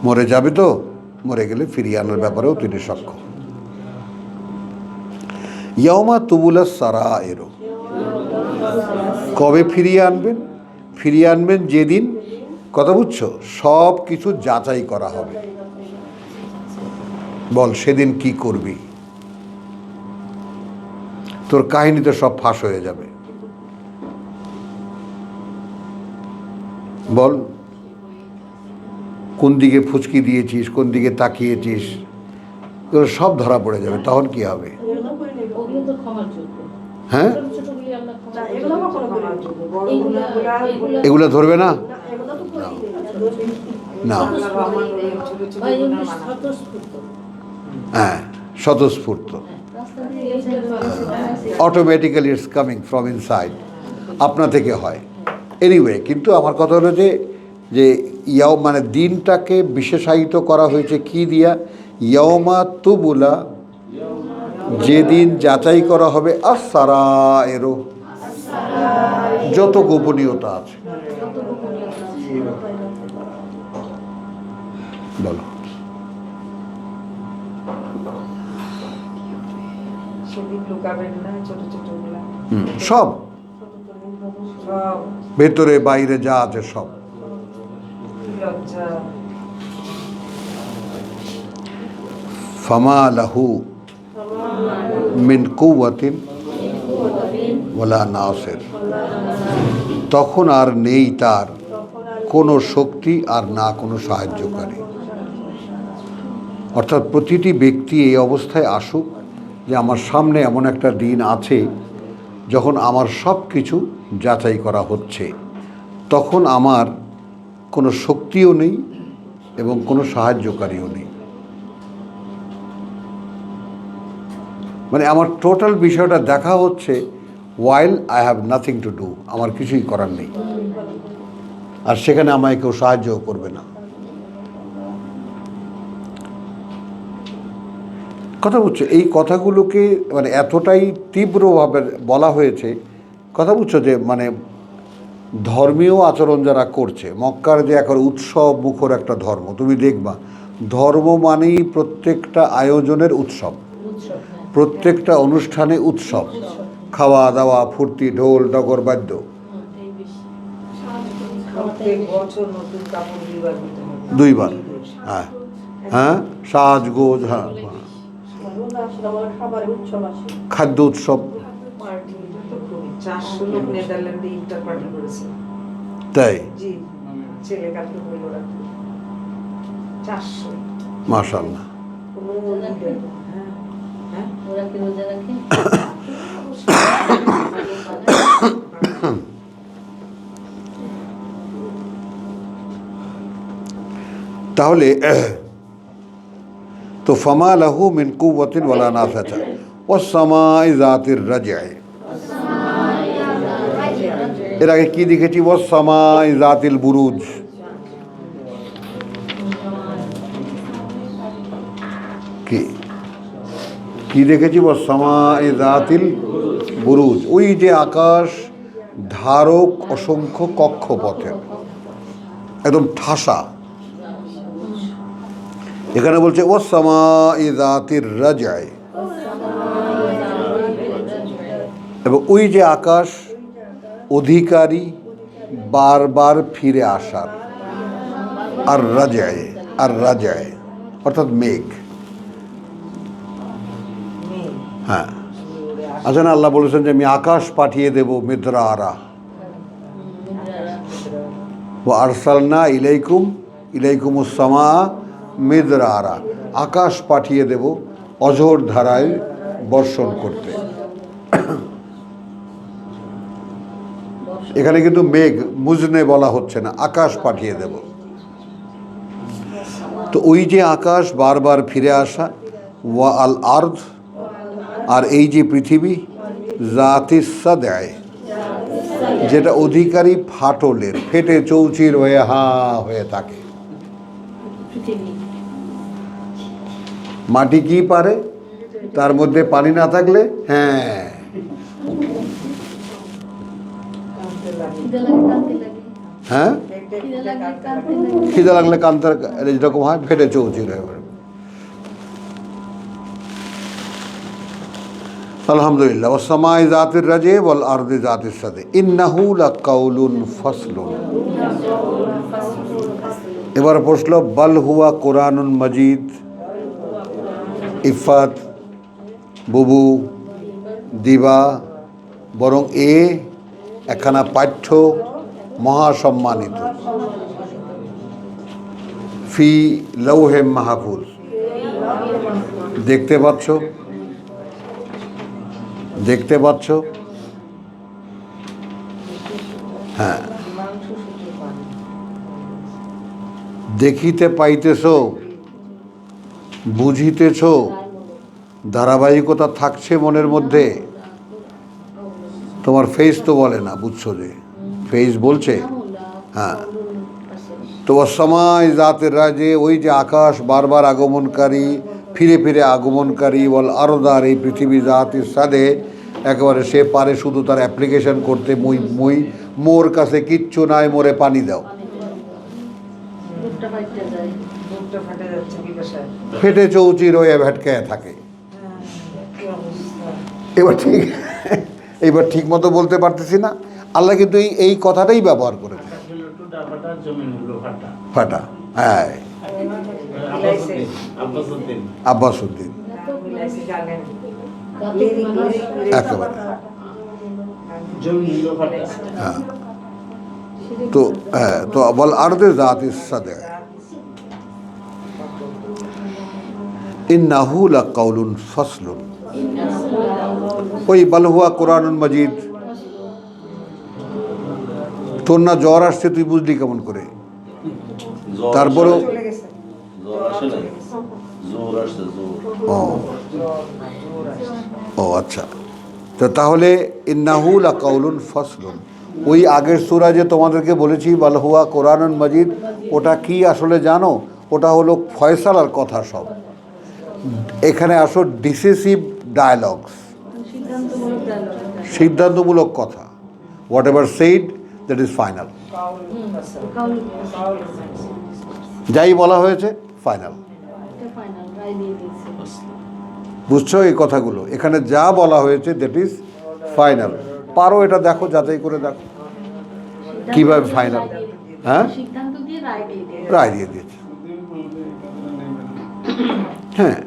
মরে যাবে তো, মরে গেলে ফিরিয়ে আনার ব্যাপারেও তিনি সক্ষম। ইয়াউমা তুবুলা সারায়ের, কবে ফিরিয়ে আনবেন? ফিরিয়ে আনবেন যেদিন, কথা বুঝছো, সব কিছু যাচাই করা হবে। বল সেদিন কি করবি? তোর কাহিনীতে সব ফাঁস হয়ে যাবে। বল কোন দিকে ফুচকি দিয়েছিস, কোন দিকে তাকিয়েছিস, এগুলো সব ধরা পড়ে যাবে। তখন কি হবে?
ওগুলো তো ক্ষমার যোগ্য।
হ্যাঁ,
ছোট ছোটগুলি আল্লাহ ক্ষমা করে।
এগুলো কখনো ক্ষমার যোগ্য, বড়গুলো
এগুলো ধরবে না।
এগুলো তো করি
না,
আল্লাহর রহমান রহিম, ছোট ছোট
ভাই
গুনাহ
এগুলো
মানা।
স্বতঃস্ফূর্ত।
হ্যাঁ, স্বতঃস্ফূর্ত,
রাস্তা দিয়ে এই যে
automatically it's coming from inside, আপনা থেকে হয়। এনিওয়ে, কিন্তু আমার কথা হলো যে ইয়াও মানে দিনটাকে বিশেষায়িত করা হয়েছে কি দিয়া? ইয়াওমা তুবুলা, যেদিন যাচাই করা হবে আস-সারায়েরু, যত গোপনীয়তা আছে। বলো,
সেদিন লুকাবেন না ছোট ছোট গুলা,
সব
সব
ভেতরে বাইরে যা আছে সব।
লজ্জা।
ফামা লাহু মিন কুওয়াতিন ওয়ালা নাসির, তখন আর নেই তার কোনো শক্তি আর না কোনো সাহায্যকারী। অর্থাৎ প্রতিটি ব্যক্তি এই অবস্থায় আসুক যে আমার সামনে এমন একটা দিন আছে যখন আমার সব কিছু যাচাই করা হচ্ছে, তখন আমার কোনো শক্তিও নেই এবং কোনো সাহায্যকারীও নেই। মানে আমার টোটাল বিষয়টা দেখা হচ্ছে while I have nothing to do, আমার কিছুই করার নেই, আর সেখানে আমায় কেউ সাহায্যও করবে না। কথা বুঝছো? এই কথাগুলোকে মানে এতটাই তীব্রভাবে বলা হয়েছে, কথা বুঝছো, যে মানে ধর্মীয় আচরণ যারা করছে, মক্কার যে এখন উৎসব মুখর একটা ধর্ম, তুমি দেখবা ধর্ম মানেই প্রত্যেকটা আয়োজনের উৎসব, প্রত্যেকটা অনুষ্ঠানে উৎসব, খাওয়া দাওয়া, ফুর্তি, ঢোল ডগর বাদ্য।
প্রত্যেক বছর নতুন কাপড় দুইবার দিতে হবে।
দুইবার, হ্যাঁ হ্যাঁ, সাজগোজ, হ্যাঁ, খাদ্য উৎসব।
পার্টি তো খুবই, 400 লোক নেদারল্যান্ডে ইফতার পার্টি করেছে।
তাই,
জি, ছেলে কালকে বলল রাতে 400।
মাশাআল্লাহ।
কোনো ঈদের, হ্যাঁ হ্যাঁ
ওরা কি রোজা রাখে?
তাহলে তো ফামা লাহু মিন কুওয়াতিন ওয়ালা নাফাতা ওয়াস সামাই যাতির রাজঈ, এর আগে কি দেখেছি? ওয়াস সামাই যাতিল বুরুজ, কি কি দেখেছি? ওয়াস সামাই যাতিল বুরুজ, ওই যে আকাশ ধারক অসংখ্য কক্ষপথের, একদম ঠাসা। এখানে বলছে ওয়াস সামাই যাতির রাজঈ, এবং ওই যে আকাশ অধিকারী বারবার ফিরে আসার, আর রাজঈ, আর রাজঈ অর্থাৎ মেঘ। হ্যাঁ, আচ্ছা না, আল্লাহ বলেছেন যে আমি আকাশ পাঠিয়ে দেব মিদরারা, ও আরসালনা ইলাইকুমুস সামা মিদরারা, আকাশ পাঠিয়ে দেব অঝোর ধারায় বর্ষণ করতে। এখানে কিন্তু মেঘ মুজনে বলা হচ্ছে না, আকাশ পাঠিয়ে দেব। তো ওই যে আকাশ বারবার ফিরে আসা, ওয়া আল আরদ, আর এই যে পৃথিবী, জাতিস সাদঈ, যেটা অধিকারী ফাটলের, ফেটে চৌচির হয়ে হয়ে থাকে। মাটি কি পারে? তার মধ্যে পানি না থাকলে, হ্যাঁ,
খিদে লাগে কাঁদতে লাগে
হ্যাঁ,
খিদে লাগে কাঁদতে লাগে
খিদে লাগলে কান্তার যেরকম হয় ফেটে চৌচির হয়। আলহামদুলিল্লাহ। ওয়াসসামাই যাতির রাজে ওয়াল আরদি যাতিস সাদে ইন্নাহু লাকাউলুন ফাসলুন। এবার প্রশ্ন, বাল হুয়া কোরআনুন মজিদ। ইফাত, বুবু, দিবা, বরং একখানা পাঠ্য মহাসম্মানিত। ফি লৌহে মাহফুজ। দেখতে পাচ্ছ, দেখতে পাচ্ছ? হ্যাঁ, দেখিতে পাইতেছ, বুঝিতেছ, ধারাবাহিকতা থাকছে মনের মধ্যে। তোমার ফেস তো বলে না, বুঝছো যে ফেস বলছে। হ্যাঁ, তো সময় জাতের রাজে, ওই যে আকাশ বারবার আগমনকারী, ফিরে ফিরে আগমনকারী, বল আরদার এই পৃথিবী জাতির সাদে, একেবারে সে পারে শুধু তার অ্যাপ্লিকেশন করতে, মোর কাছে কিচ্ছু নাই, মোরে পানি দাও।
বুকটা ফাইটে যায়
বুকটা ফাটে যাচ্ছে কি বাসায়।
ফেটে চৌচির হয়ে ভেটকায় থাকে।
কি অবস্থা।
এবার ঠিক মতো বলতে পারতেছি না। আল্লাহ কিন্তু এই কথাটাই ব্যবহার করেছে, ফাটা। হ্যাঁ,
মিলাইছে
আব্বাস উদ্দিন
মিলাইছে গানের
গান
একেবারে। হ্যাঁ, তো হ্যাঁ, তো বল আরদে জাতিস সাদে ইন্নাহু লাকাউলুন ফাসলুন। ওই বাল হুয়া কোরআনুন মজিদ। তোর না জ্বর আসছে, তুই বুঝলি কেমন করে?
জ্বর
তারপরেও
চলে গেছে
জ্বর আসে না, জ্বর আসছে, জ্বর।
ও
জোর আসছে।
ও আচ্ছা, তো তাহলে ইন্নাহু লাকাউলুন ফাসলুন। ওই আগের সূরা যে তোমাদেরকে বলেছি বাল হুয়া কোরআনুন মজিদ, ওটা কি আসলে জানো? ওটা হলো ফয়সালার কথা সব। এখানে আসো ডিসিসিভ ডায়ালগস,
সিদ্ধান্তমূলক ডায়লগ
সিদ্ধান্তমূলক কথা। What ever said that is final.
Cowl ফাসল
কাউল
কাউল
যাই বলা হয়েছে ফাইনাল।
এটা ফাইনাল রায় দিয়ে দিয়েছে
বুঝছো এই কথাগুলো? এখানে যা বলা হয়েছে দ্যাট ইজ ফাইনাল। পারো এটা দেখো, যাচাই করে দেখো কিভাবে ফাইনাল। হ্যাঁ,
সিদ্ধান্ত দিয়ে রায় দিয়ে দিয়েছে
রায় দিয়ে দিয়েছে। হ্যাঁ,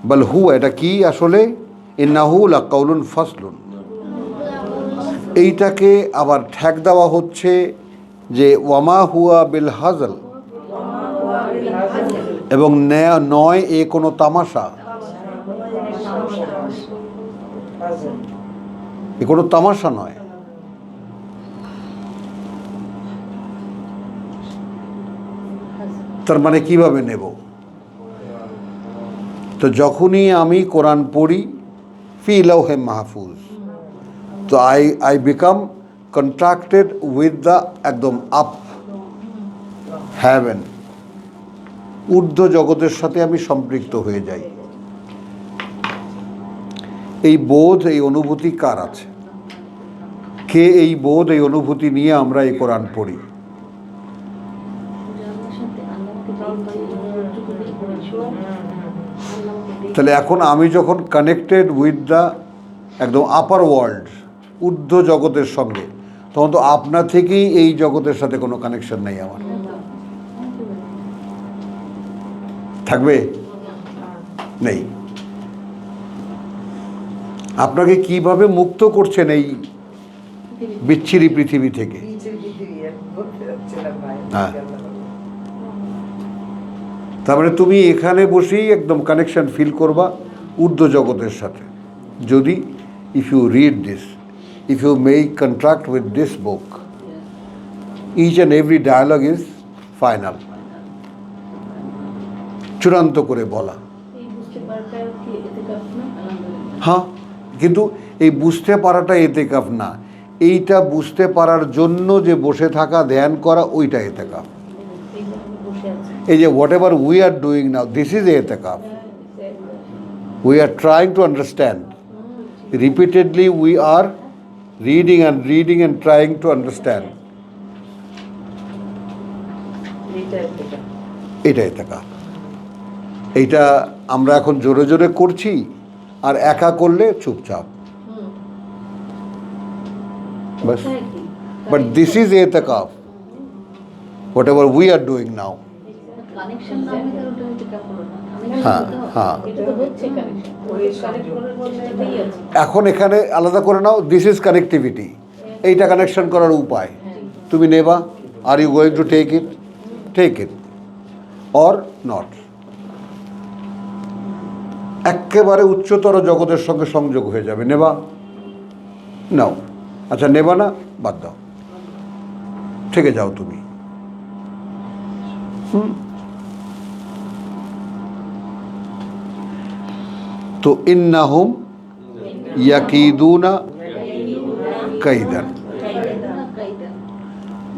বল হুয়া, এটা কি আসলে? ইন্নাহু লাকাউলুন ফাসলুন। এইটাকে আবার ঠেক দেওয়া হচ্ছে যে ওয়ামা হুয়া বিল হাজল, এবং নয় এ কোনো তামাশা। এ কোনো তামাশা নয়। তার মানে কিভাবে নেব? তো যখনই আমি কোরআন পড়ি ফি লাউহে মাহফুজ, তো I become contracted with the একদম আপ হ্যাভেন, ঊর্ধ্ব জগতের সাথে আমি সম্পৃক্ত হয়ে যাই। এই বোধ, এই অনুভূতি কার আছে? কে এই বোধ, এই অনুভূতি নিয়ে আমরা এই কোরআন পড়ি?
আমার সাথে আল্লাহকে আল্লাহকে
তাহলে এখন আমি যখন কানেক্টেড উইথ দ্য একদম আপার ওয়ার্ল্ড, ঊর্ধ্ব জগতের সঙ্গে, তখন তো আপনা থেকেই এই জগতের সাথে কোনো কানেকশন নেই আমার। থাকবে? নেই। আপনাকে কিভাবে মুক্ত করছেন এই বিচ্ছিরি পৃথিবী থেকে?
নিচের দিকে বলতে যাচ্ছিলাম ভাই।
হ্যাঁ। তারপরে তুমি এখানে বসেই একদম কানেকশন ফিল করবা ঊর্ধ্ব জগতের সাথে। যদি if you read this, if you make contract with this book, each and every dialogue is final, চূড়ান্ত করে বলা।
এই বুঝতে পারটা কি এতে কাজ না আলহামদুলিল্লাহ
হ্যাঁ, কিন্তু এই বুঝতে পারাটা এতেকাফ না, এইটা বুঝতে পারার জন্য যে বসে থাকা, ধ্যান করা, ওইটা এতেকাফ।
এই যে আমি বসে আছি
এই যে what ever we are doing now, this is এতেকাফ। We are trying to understand. Repeatedly we are reading and trying to understand. এটা এতেকাফ। এইটা আমরা এখন জোরে জোরে করছি, আর একা করলে চুপচাপ বাস। বাট দিস ইজ এতেকাফ, what ever we are doing now.
Connection না হলে ওটা এতেকাফ হলো না।
হ্যাঁ, হ্যাঁ।
এটা তো হচ্ছে কানেকশন, কানেক্ট করার চেষ্টাতেই আছে।
এখন এখানে আলাদা করে নাও, দিস ইজ কানেক্টিভিটি, এইটা কানেকশন করার উপায়। তুমি নেবা, are you going to take it or not. একেবারে উচ্চতর জগতের সঙ্গে সংযোগ হয়ে যাবে, নেবা নাও, আচ্ছা নেবা না, বাদ দাও, থেকে যাও তুমি। তো ইন্নাহুম ইয়াকিদুনা কাইদান।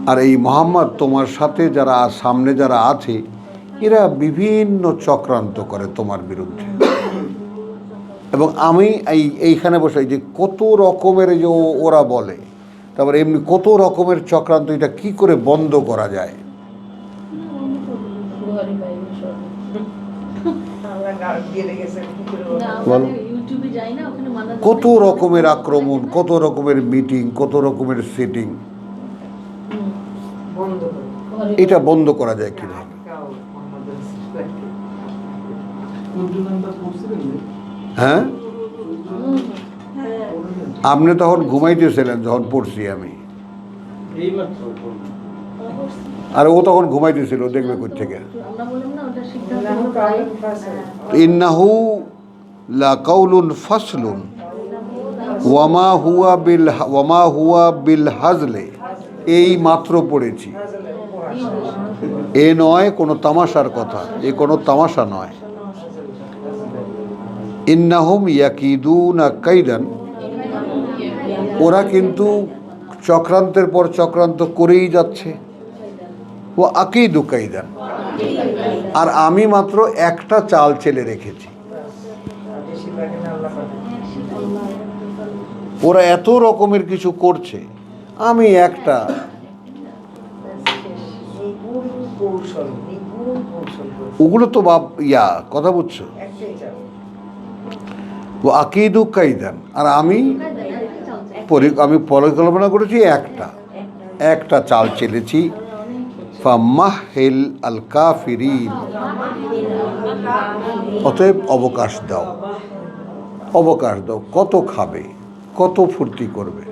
আর এই মোহাম্মদ তোমার সাথে যারা সামনে যারা আছে, এরা বিভিন্ন চক্রান্ত করে তোমার বিরুদ্ধে। এবং আমি এইখানে বসে যে কত রকমের যে ওরা বলে, তারপরে এমনি কত রকমের চক্রান্ত, এটা কি করে বন্ধ করা যায়?
ঘরে বাইরে সব। না,
বলো।
আমরা ইউটিউবে যাই না, ওখানে মানা
কত রকমের আক্রমণ, কত রকমের মিটিং, কত রকমের সেটিং,
বন্ধ করে
ঘরে
এটা বন্ধ করা যায় কিভাবে?
কাউ আমাদের
হ্যাঁ, আপনি তখন ঘুমাইতেছিলেন যখন পড়ছি আমি, আর ও তখন ঘুমাইতেছিল, দেখবে কই থেকে।
আমরা বললাম না ওটা সিদ্ধান্ত
আল্লাহু
হলো
তাআলা
প্রায়-
ফাসল
ইন্নাহু লা কাউলুন ফাসলুন ওয়ামা হুয়া বিল হাজলে, এই মাত্র পড়েছি। এ নয় কোনো তামাশার কথা, এ কোনো তামাশা নয়। ইন্নাহুম ইয়াকিদুনা কাইদান, ওরা কিন্তু চক্রান্তের পর চক্রান্ত করেই যাচ্ছে। ও আকিদু কাইদান, আর আমি মাত্র একটা চাল চেলে রেখেছি।
বেশিরভাগ না আল্লাহ পাক
ওরা এত রকমের কিছু করছে, আমি একটা।
কৌশল করে
ওগুলো তো কথা বুঝছো,
একটাই চাও
ও আকিদু কাইদান, আর আমি পরিকল্পনা করেছি একটা চাল চেলেছি। ফামাহিল আল কাফিরিন, অতএব অবকাশ দাও, কত খাবে, কত ফুর্তি করবে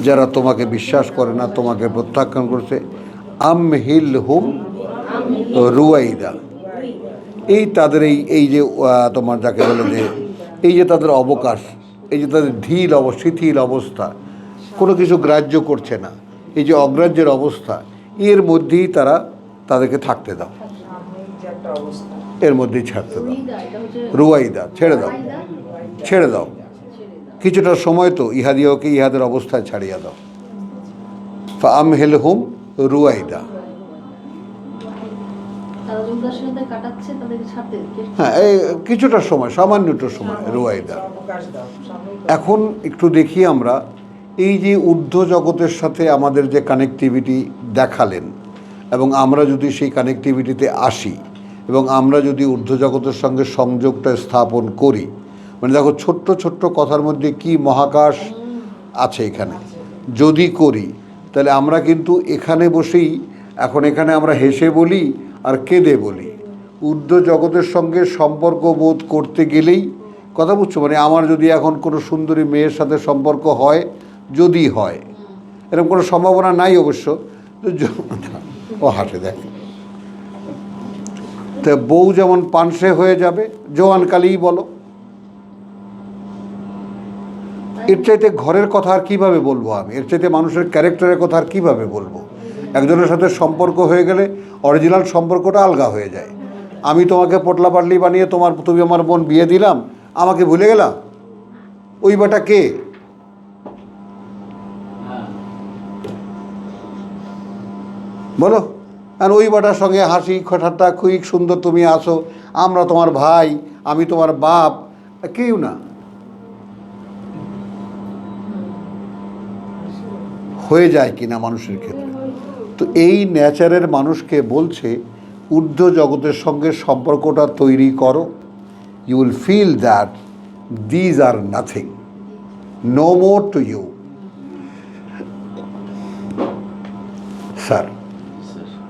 যারা তোমাকে বিশ্বাস করে না, তোমাকে প্রত্যাখ্যান করছে। আমহিল হুম রুয়াইদা, এই তাদের এই যে তোমার যাকে বলে যে এই যে তাদের অবকাশ, এই যে তাদের শিথিল অবস্থা, কোনো কিছু গ্রাহ্য করছে না, এই যে অগ্রাহ্যের অবস্থা, এর মধ্যেই তাদেরকে থাকতে দাও,
আমি যে একটা অবস্থা
এর মধ্যেই ছাড়তে দাও।
রুইদা, এটা হচ্ছে
রুয়াইদা, ছেড়ে দাও কিছুটা সময়, তো ইহাদিওকে ইহাদের অবস্থায় ছাড়িয়া দাও। ফামহিলহুম রুয়াইদা,
তারা যোগদার সাথে কাটাচ্ছে, তাদেরকে ছাড়তে দিচ্ছে।
হ্যাঁ, এই কিছুটা সময়, সামান্য একটু সময় রুয়াইদা।
অবকাশ দাও সাময়িক
এখন একটু দেখি আমরা এই যে ঊর্ধ্ব জগতের সাথে আমাদের যে কানেক্টিভিটি দেখালেন, এবং আমরা যদি সেই কানেক্টিভিটিতে আসি, এবং আমরা যদি ঊর্ধ্ব জগতের সঙ্গে সংযোগটা স্থাপন করি, মানে দেখো ছোট্ট ছোট্ট কথার মধ্যে কি মহাকাশ আছে এখানে, যদি করি তাহলে আমরা কিন্তু এখানে বসেই, এখন এখানে আমরা হেসে বলি আর কেঁদে বলি। ঊর্ধ্ব জগতের সঙ্গে সম্পর্ক বোধ করতে গেলেই, কথা বুঝছো, মানে আমার যদি এখন কোনো সুন্দরী মেয়ের সাথে সম্পর্ক হয়, যদি হয়, এরকম কোনো সম্ভাবনা নাই অবশ্য, ও হাসে দেখে, তা বউ যেমন পানসে হয়ে যাবে, জোয়ান কালেই বলো। এর চাইতে ঘরের কথা আর কীভাবে বলবো আমি, এর চাইতে মানুষের ক্যারেক্টারের কথা আর কীভাবে বলবো? একজনের সাথে সম্পর্ক হয়ে গেলে অরিজিনাল সম্পর্কটা আলগা হয়ে যায়। আমি তোমাকে পোটলা পাটলি বানিয়ে তুমি আমার বোন বিয়ে দিলাম, আমাকে ভুলে গেলা, ওই বাটা কে? বলো। আর ওই বাটার সঙ্গে হাসি ঠাট্টা, খুবই সুন্দর, তুমি আসো, আমরা তোমার ভাই, আমি তোমার বাপ, কেউ না। হয়ে যায় কিনা মানুষের ক্ষেত্রে? তো এই নেচারের মানুষকে বলছে ঊর্ধ্ব জগতের সঙ্গে সম্পর্কটা তৈরি করো, you will feel that these are nothing, no more to you. Sir,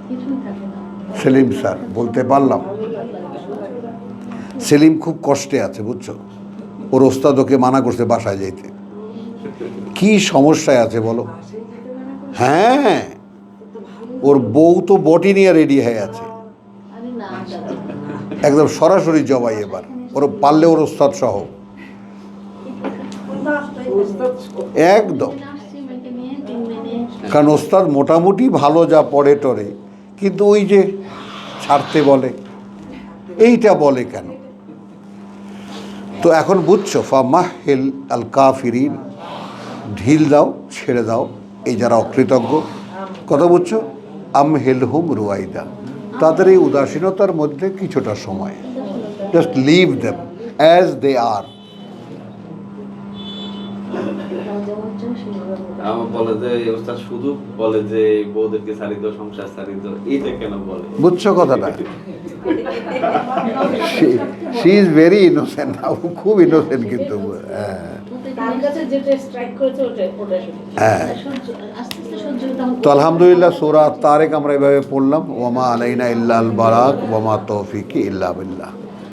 কিছুই থাকে না।
সেলিম স্যার, বলতে পারলাম সেলিম খুব কষ্টে আছে, বুঝছো? ওর ওস্তাদ ওকে মানা করছে বাসায় যাইতে। কি সমস্যায় আছে বলো?
বাসায় যেতে মানা করছে?
হ্যাঁ,
তো ভালোই
ওর বউ তো বটি নিয়ে রেডি হয়ে আছে,
আরে না দাদা,
একদম সরাসরি জবাই। এবার ওর পারলে ওর ওস্তাদ সহ
ওস্তাদ
একদম।
আসছি মেয়েকে নিয়ে 3 মিনিট।
কারণ ওস্তাদ মোটামুটি ভালো যা পড়ে টরে, কিন্তু ওই যে ছাড়তে বলে, এইটা বলে কেন? তো এখন বুঝছো, ফামাহিল আল কাফিরিন, ঢিল দাও, ছেড়ে দাও এই যারা অকৃতজ্ঞ। কথা বুঝছো? আমহিলহুম রুয়াইদা, তাদের এই উদাসীনতার মধ্যে কিছুটা সময়, just leave them as they are.
যেমন চাই সেভাবে বলো।
আমার বলে যে ওস্তাদ শুধু বলে যে বউদেরকে ছাড়ি দাও, সংসার ছাড়ি দাও, এইটা কেন বলে?
বুঝছো কথাটা? শি ইজ ভেরি ইনোসেন্ট, খুব ইনোসেন্ট কিন্তু। হ্যাঁ,
তার কাছে যেটা স্ট্রাইক করেছে ওটাই সত্যি।
হ্যাঁ।
আস্তে আস্তে সহ্য হতে হবে।
তো আলহামদুলিল্লাহ সূরা তারেক আমরা এভাবে পড়লাম, ওয়ামা আলাইনা ইল্লাল বালাগ ওয়ামা তৌফিকি ইল্লা বিল্লাহ।